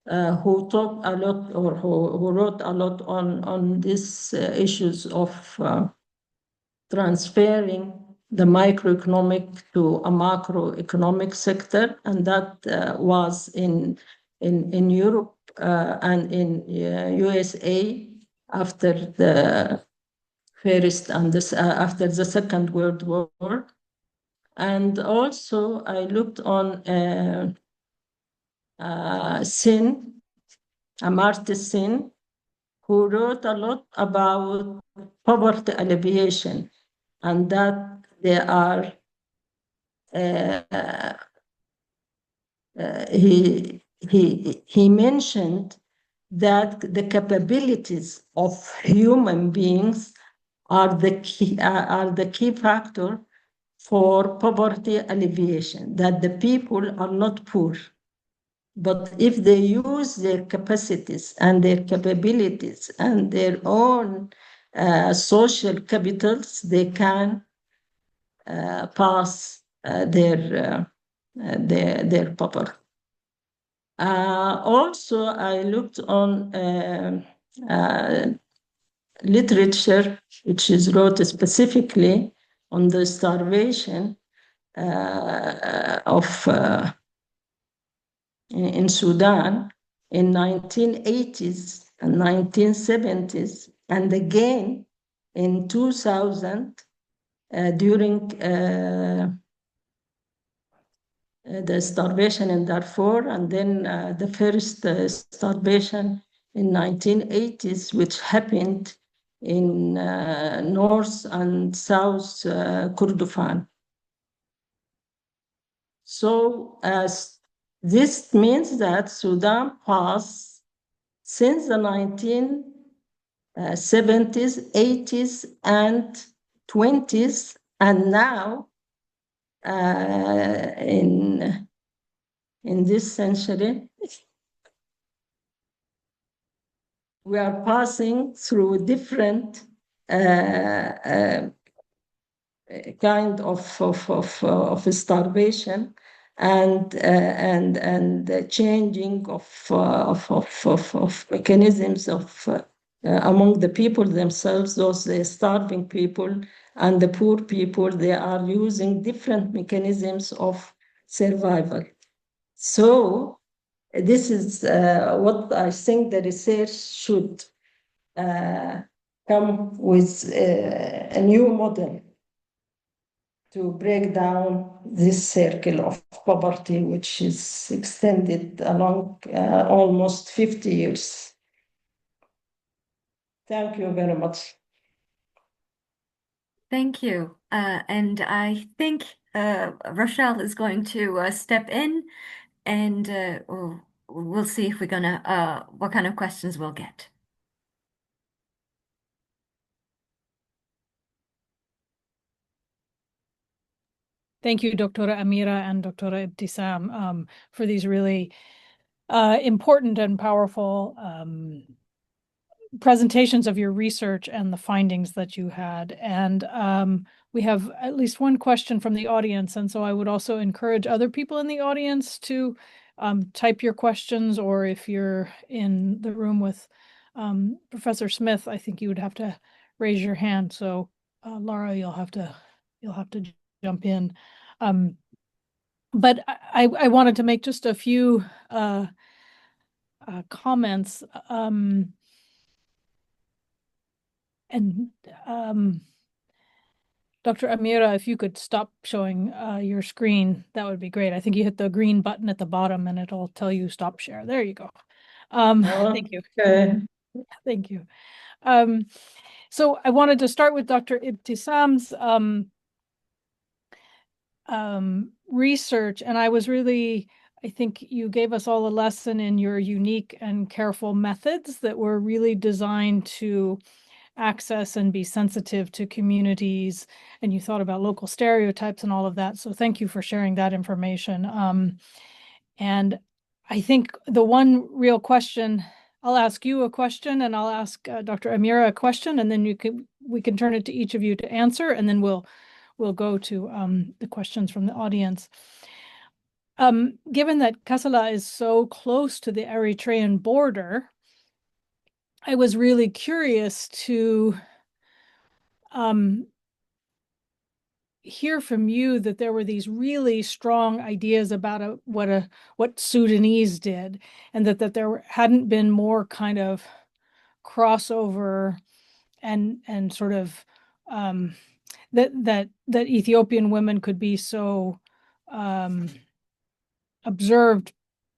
who talked a lot, or who wrote a lot on these issues of transferring the microeconomic to a macroeconomic sector, and that was in Europe and in USA after the first and after the Second World War. And also I looked on Sin, Amartya Sin, who wrote a lot about poverty alleviation, and that there are he mentioned that the capabilities of human beings are the key factor for poverty alleviation, that the people are not poor. But if they use their capacities and their capabilities and their own social capitals, they can pass their poverty. Also, I looked on literature which is wrote specifically on the starvation in Sudan in 1980s and 1970s, and again in 2000 during the starvation in Darfur, and then the first starvation in 1980s, which happened in North and South Kordofan. So this means that Sudan passed since the 1970s, 80s, and 20s, and now in this century, we are passing through different kind of starvation and changing of mechanisms among the people themselves, those starving people and the poor people. They are using different mechanisms of survival. So this is what I think the research should come with a new model to break down this circle of poverty, which is extended along almost 50 years. Thank you very much. Thank you. And I think Rochelle is going to step in, and we'll see if we're gonna what kind of questions we'll get. Thank you, Dr. Amira and Dr. Ibtisam, for these really important and powerful presentations of your research and the findings that you had. And we have at least one question from the audience. And so I would also encourage other people in the audience to type your questions, or if you're in the room with Professor Smith, I think you would have to raise your hand. So Laura, you'll have to jump in. But I wanted to make just a few comments. Dr. Amira, if you could stop showing your screen, that would be great. I think you hit the green button at the bottom and it'll tell you stop share. There you go. Thank you. Okay. Thank you. So I wanted to start with Dr. Ibtisam's research, and I think you gave us all a lesson in your unique and careful methods that were really designed to access and be sensitive to communities, and you thought about local stereotypes and all of that. So thank you for sharing that information. And I think the one real question, I'll ask you a question and I'll ask Dr. Amira a question, and then we can turn it to each of you to answer, and then we'll go to the questions from the audience. Given that Kassala is so close to the Eritrean border, I was really curious to hear from you that there were these really strong ideas about what Sudanese did, and that there hadn't been more kind of crossover and sort of that Ethiopian women could be so observed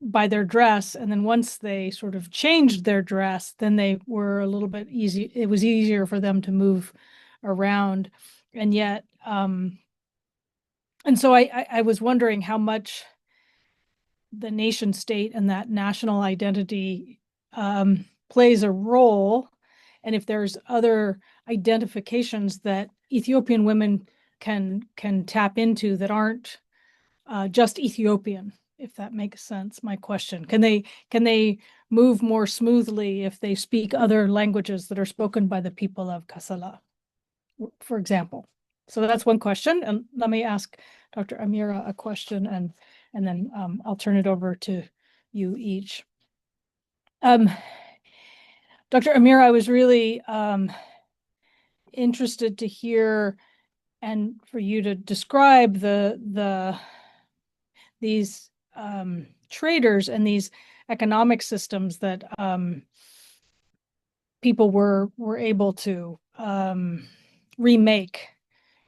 by their dress, and then once they sort of changed their dress, then they were a little bit easy. It was easier for them to move around, and yet And so I was wondering how much the nation state and that national identity plays a role, and if there's other identifications that Ethiopian women can tap into that aren't just Ethiopian, if that makes sense. My question: can they move more smoothly if they speak other languages that are spoken by the people of Kassala, for example? So that's one question, and let me ask Dr. Amira a question, and then I'll turn it over to you each. Dr. Amira, I was really interested to hear and for you to describe these traders and these economic systems that people were able to remake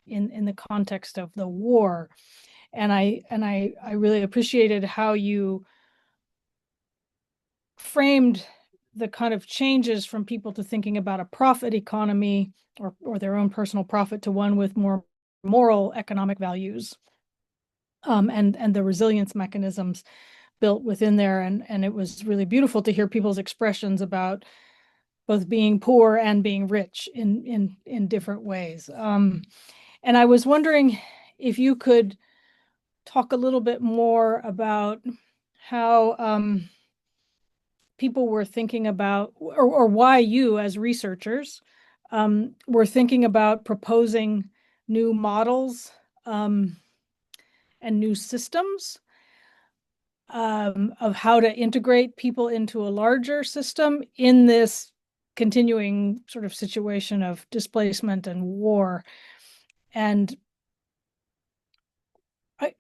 in the context of the war. And I really appreciated how you framed the kind of changes from people to thinking about a profit economy or their own personal profit to one with more moral economic values, and the resilience mechanisms built within there. And it was really beautiful to hear people's expressions about both being poor and being rich in different ways. And I was wondering if you could talk a little bit more about how people were thinking about, or why you as researchers were thinking about proposing new models and new systems of how to integrate people into a larger system in this continuing sort of situation of displacement and war. And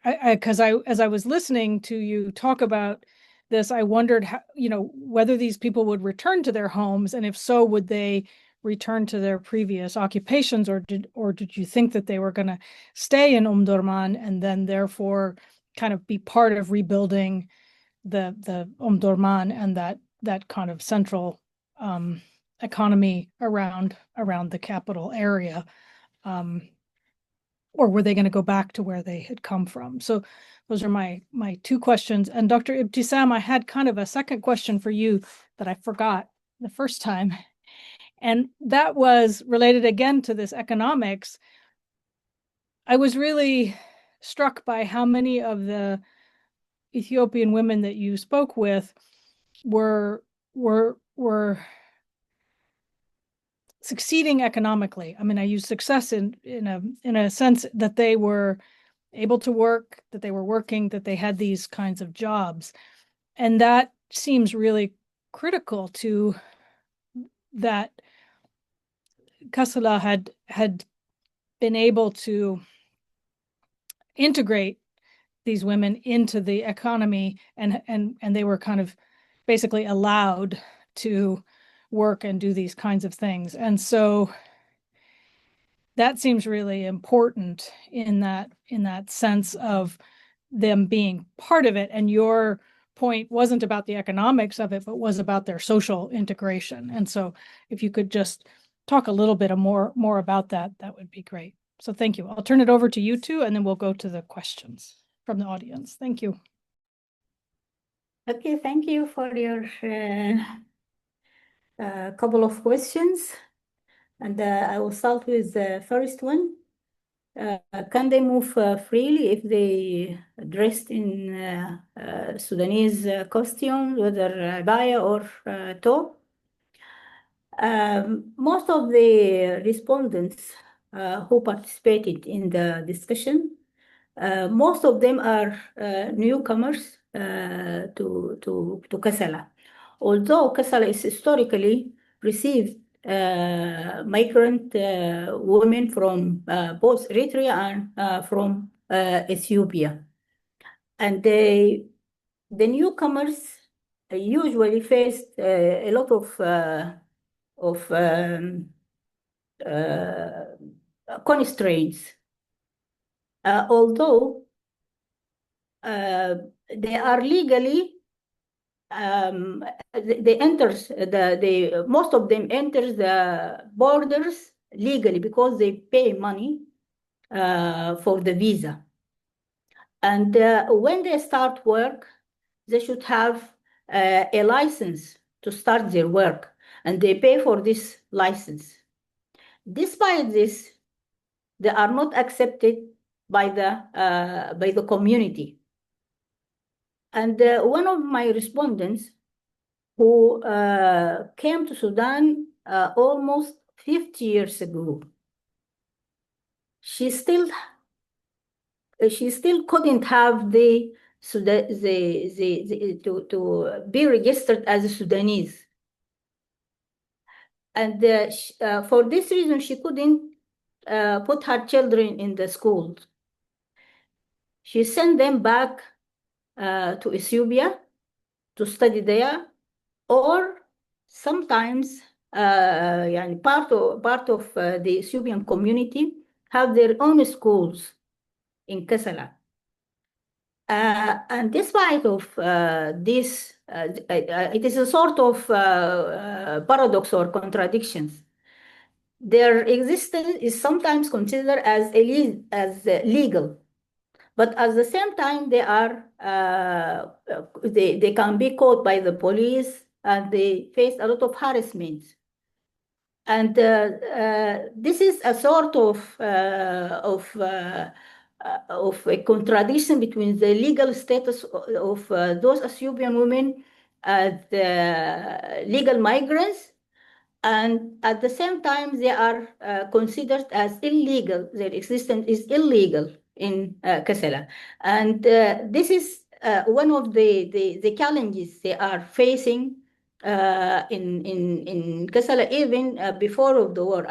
as I was listening to you talk about this, I wondered how, whether these people would return to their homes, and if so, would they return to their previous occupations, or did you think that they were going to stay in Omdurman and then therefore kind of be part of rebuilding the Omdurman and that kind of central economy around the capital area? Or were they going to go back to where they had come from? So those are my two questions. And Dr. Ibtisam, I had kind of a second question for you that I forgot the first time. And that was related again to this economics. I was really struck by how many of the Ethiopian women that you spoke with were succeeding economically. I mean, I use success in a sense that they were able to work, that they were working, that they had these kinds of jobs. And that seems really critical to that Kassala had been able to integrate these women into the economy, and they were kind of basically allowed to work and do these kinds of things. And so that seems really important in that sense of them being part of it. And your point wasn't about the economics of it, but was about their social integration. And so if you could just talk a little bit more about that, that would be great. So thank you. I'll turn it over to you two, and then we'll go to the questions from the audience. Thank you. Okay, thank you for your couple of questions. And I will start with the first one. Can they move freely if they dressed in Sudanese costume, whether abaya or top? Most of the respondents who participated in the discussion, most of them are newcomers to Kassala. Although Kassala is historically received migrant women from both Eritrea and from Ethiopia. And the newcomers usually faced a lot of constraints. Although they are legally they enters most of them enters the borders legally because they pay money for the visa. And when they start work, they should have a license to start their work, and they pay for this license. Despite this, they are not accepted by the community. And one of my respondents who came to Sudan almost 50 years ago, she still couldn't have to be registered as a Sudanese. And for this reason, she couldn't put her children in the schools. She sent them back to Ethiopia to study there, or sometimes part of the Ethiopian community have their own schools in Kassala. And despite of this, it is a sort of paradox or contradictions. Their existence is sometimes considered as legal, but at the same time they are they can be caught by the police and they face a lot of harassment. And this is a sort of a contradiction between the legal status of those Ethiopian women as legal migrants, and at the same time they are considered as illegal. Their existence is illegal in Kassala, and this is one of the challenges they are facing in Kassala, even before of the war.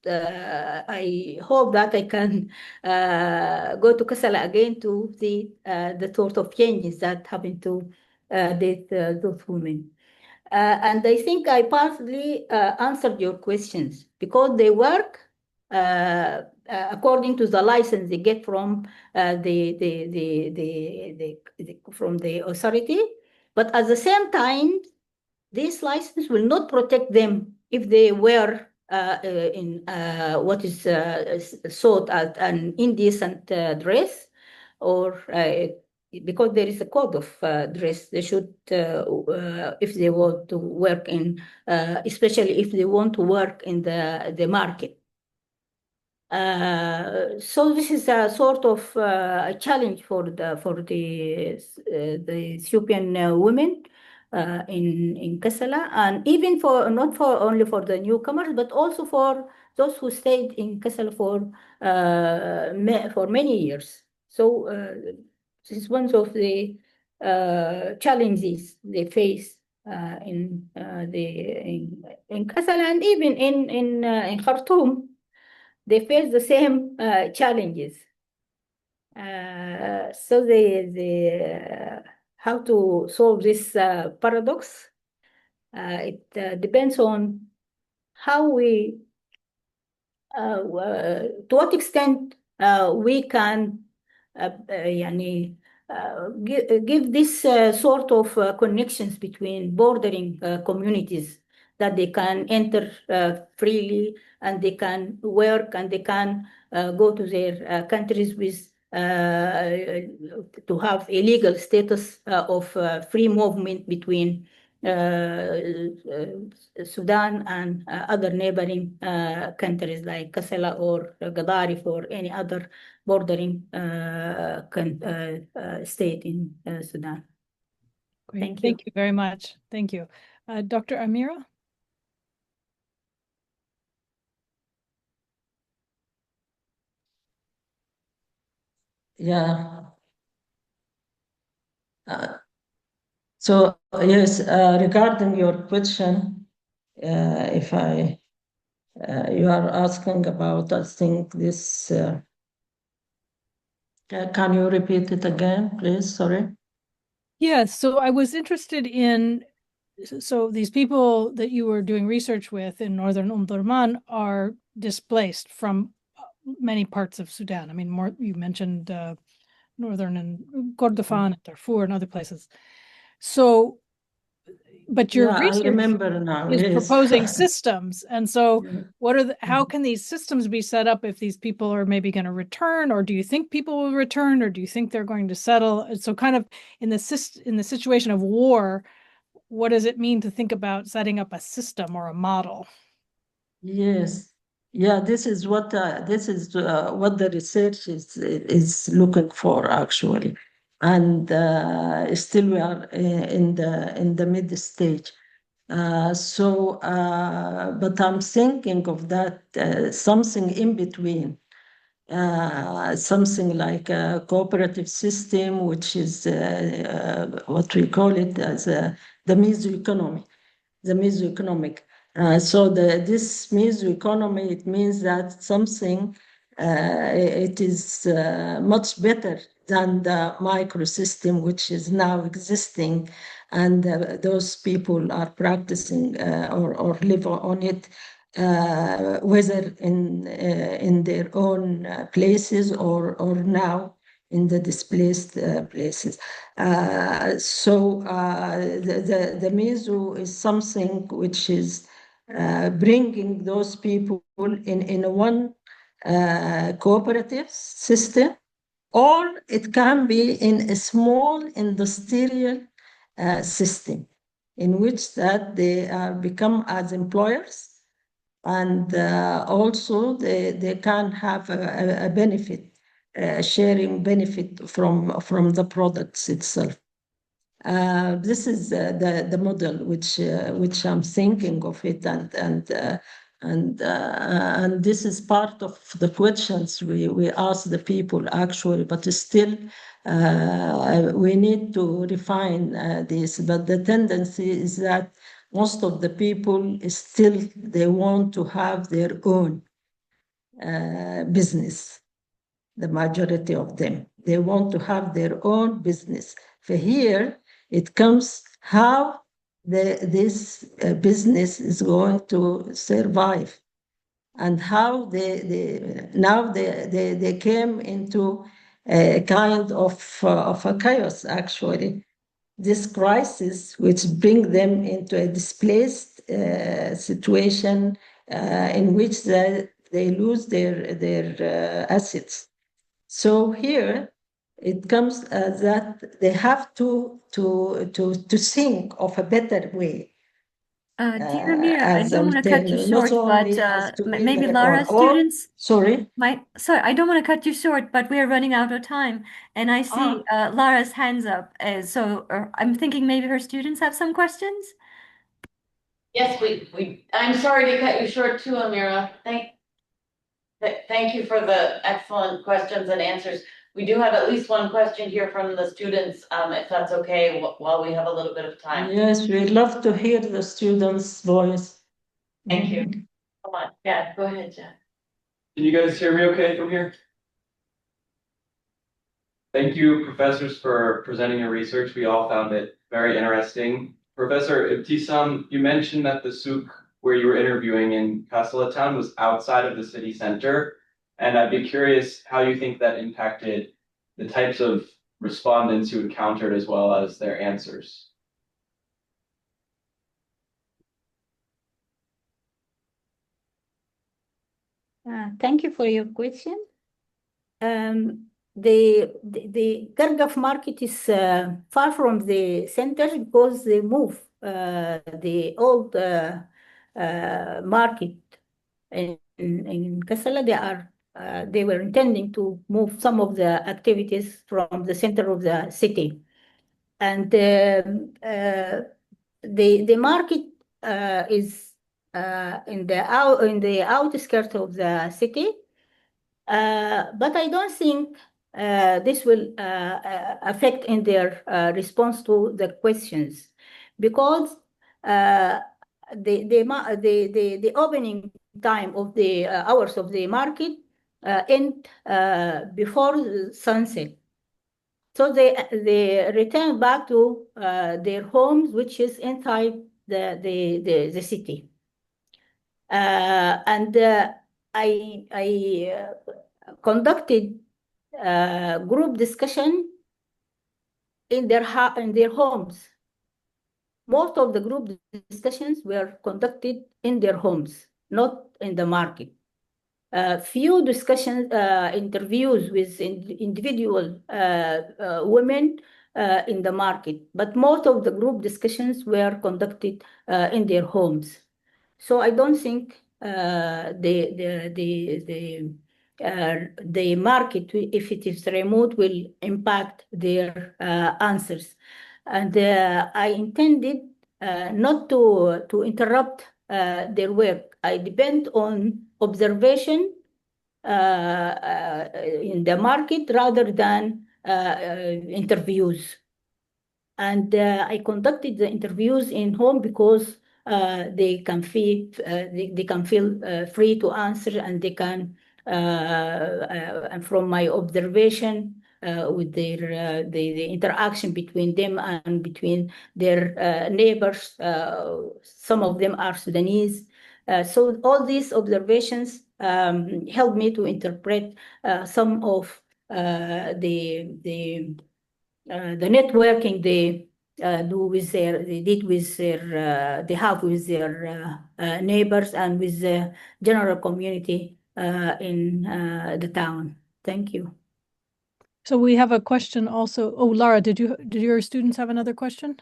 I hope that I can go to Kassala again to see the sort of changes that happen to those women. And I think I partly answered your questions, because they work according to the license they get from from the authority, but at the same time, this license will not protect them if they wear in what is sought as an indecent dress, or because there is a code of dress. They should, if they want to work in, especially if they want to work in the market. So this is a sort of a challenge for the Ethiopian women in Kassala, and even not only for the newcomers, but also for those who stayed in Kassala for many years. So this is one of the challenges they face in Kassala, and even in Khartoum. They face the same challenges. So how to solve this paradox? It depends on how we, to what extent we can give this sort of connections between bordering communities, that they can enter freely, and they can work, and they can go to their countries with to have a legal status of free movement between Sudan and other neighboring countries like Kassala or Gadarif or any other bordering state in Sudan. Great. Thank you. Thank you very much. Thank you. Dr. Amira? Yeah. So yes, regarding your question, if you are asking about, I think this, can you repeat it again, please? Sorry. Yes, so I was interested in, so these people that you were doing research with in northern Omdurman are displaced from many parts of Sudan. I mean, you mentioned northern and Kordofan and Darfur and other places. So but your Yeah, I research remember now. is Yes. proposing systems. And so Yeah. what are how can these systems be set up if these people are maybe going to return, or do you think people will return, or do you think they're going to settle? And so kind of in the situation of war, what does it mean to think about setting up a system or a model? Yes. Yeah, this is what what the research is looking for actually, and still we are in the mid stage. But I'm thinking of that something in between, something like a cooperative system, which is what we call it as the mesoeconomy, the mesoeconomic. So this mesoeconomy, it means that something, it is much better than the microsystem which is now existing, and those people are practicing or live on it, whether in their own places or now in the displaced places. The meso is something which is bringing those people in one cooperative system, or it can be in a small industrial system in which that they become as employers, and also they can have a benefit, sharing benefit from the products itself. This is the model which I'm thinking of it, and this is part of the questions we ask the people actually, but still we need to refine this. But the tendency is that most of the people still they want to have their own business. The majority of them they want to have their own business. For here it comes how this business is going to survive, and how they came into a kind of a chaos actually, this crisis which bring them into a displaced situation in which they lose their assets. So here it comes that they have to think of a better way Dear Amira, I as don't want to cut you alternative, not short, but only as to maybe either Laura's or. students Sorry. Sorry, I don't want to cut you short, but we are running out of time, and I see Laura's hands up. So I'm thinking maybe her students have some questions. Yes, I'm sorry to cut you short too, Amira. Thank you for the excellent questions and answers. We do have at least one question here from the students, if that's okay, while we have a little bit of time. Yes, we love to hear the students' voice. Thank you. Come on, yeah, go ahead, Jack. Can you guys hear me okay from here? Thank you, professors, for presenting your research. We all found it very interesting. Professor Ibtisam, you mentioned that the souk where you were interviewing in Kassala town was outside of the city center. And I'd be curious how you think that impacted the types of respondents you encountered as well as their answers. Thank you for your question. The Gargaf market is far from the center because they move the old market in Kassala. They were intending to move some of the activities from the center of the city, and the market is in the outskirts of the city. But I don't think this will affect in their response to the questions, because the opening time of the hours of the market end before sunset. So they return back to their homes, which is inside the city. And I conducted group discussion in their homes, Most of the group discussions were conducted in their homes, not in the market. Few discussions, interviews with individual women in the market, but most of the group discussions were conducted in their homes. So I don't think the market, if it is remote, will impact their answers. And I intended not to interrupt their work. I depend on observation in the market rather than interviews. And I conducted the interviews in home because they can feel free to answer, and they can and from my observation with their the interaction between them and between their neighbors, some of them are Sudanese. So all these observations helped me to interpret some of the networking they did with their they have with their neighbors and with the general community in the town. Thank you. So we have a question also. Oh, Lara, did your students have another question?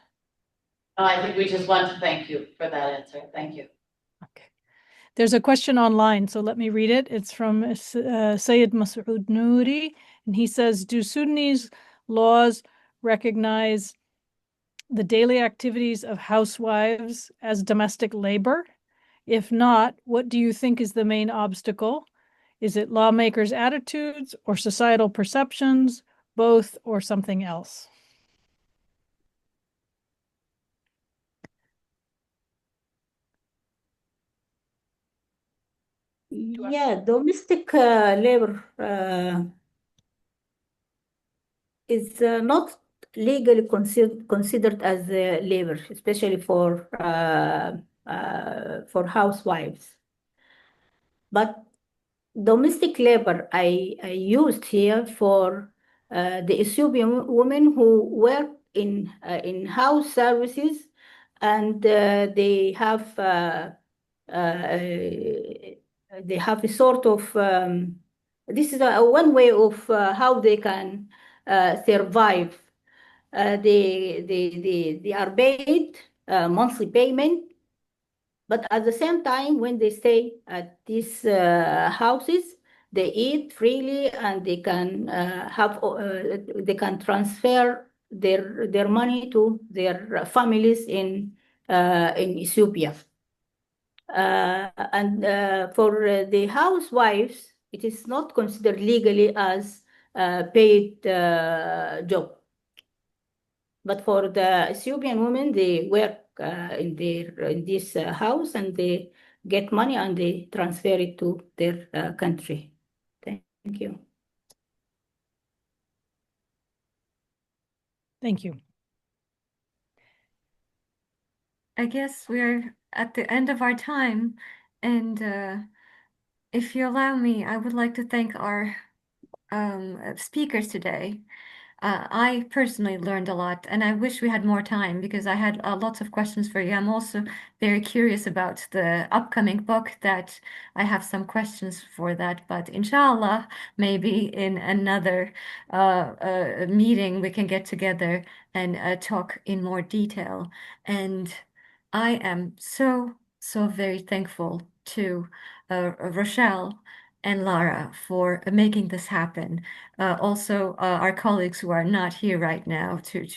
No, I think we just want to thank you for that answer. Thank you. Okay. There's a question online, so let me read it. It's from Sayed Masoud Nouri, and he says, do Sudanese laws recognize the daily activities of housewives as domestic labor? If not, what do you think is the main obstacle? Is it lawmakers' attitudes or societal perceptions, both, or something else? Yeah, domestic labor is not legally considered as labor, especially for housewives. But domestic labor I used here for the Ethiopian women who work in house services, and they have a sort of this is one way of how they can survive. They are paid monthly payment, but at the same time, when they stay at these houses, they eat freely, and they can they can transfer their money to their families in Ethiopia. And for the housewives, it is not considered legally as a paid job. But for the Ethiopian women, they work in this house, and they get money, and they transfer it to their country. Thank you. Thank you. I guess we're at the end of our time, and if you allow me, I would like to thank our speakers today. I personally learned a lot, and I wish we had more time because I had lots of questions for you. I'm also very curious about the upcoming book that I have some questions for that, but inshallah, maybe in another meeting we can get together and talk in more detail. And I am so very thankful to Rochelle and Lara for making this happen. Also, our colleagues who are not here right now to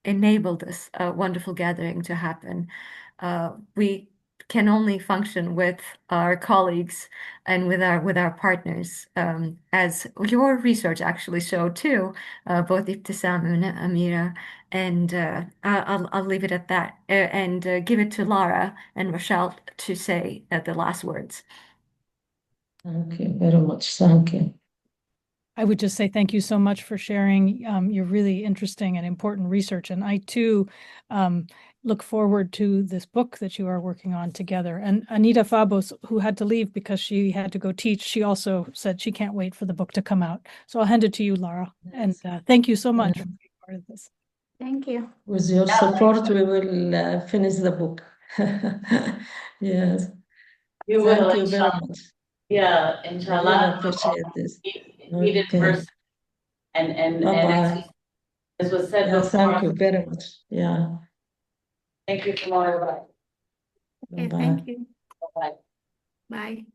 enable this wonderful gathering to happen. We can only function with our colleagues and with our partners, as your research actually showed too, both Ibtisam and Amira. And I'll leave it at that, and give it to Lara and Rochelle to say the last words. Thank you very much. Thank you. I would just say thank you so much for sharing your really interesting and important research. And I too look forward to this book that you are working on together. And Anita Fabos, who had to leave because she had to go teach, she also said she can't wait for the book to come out. So I'll hand it to you, Lara. And thank you so much for being part of this. Thank you. With your Yeah. support, we will finish the book. Yes, You will, thank you very inshallah. much. Yeah, I really inshallah. appreciate this. Meet in Okay. person. And Bye-bye. as was said Yeah, thank before, you very much. Yeah, thank you for more. Okay, bye-bye. thank you. Bye. Bye.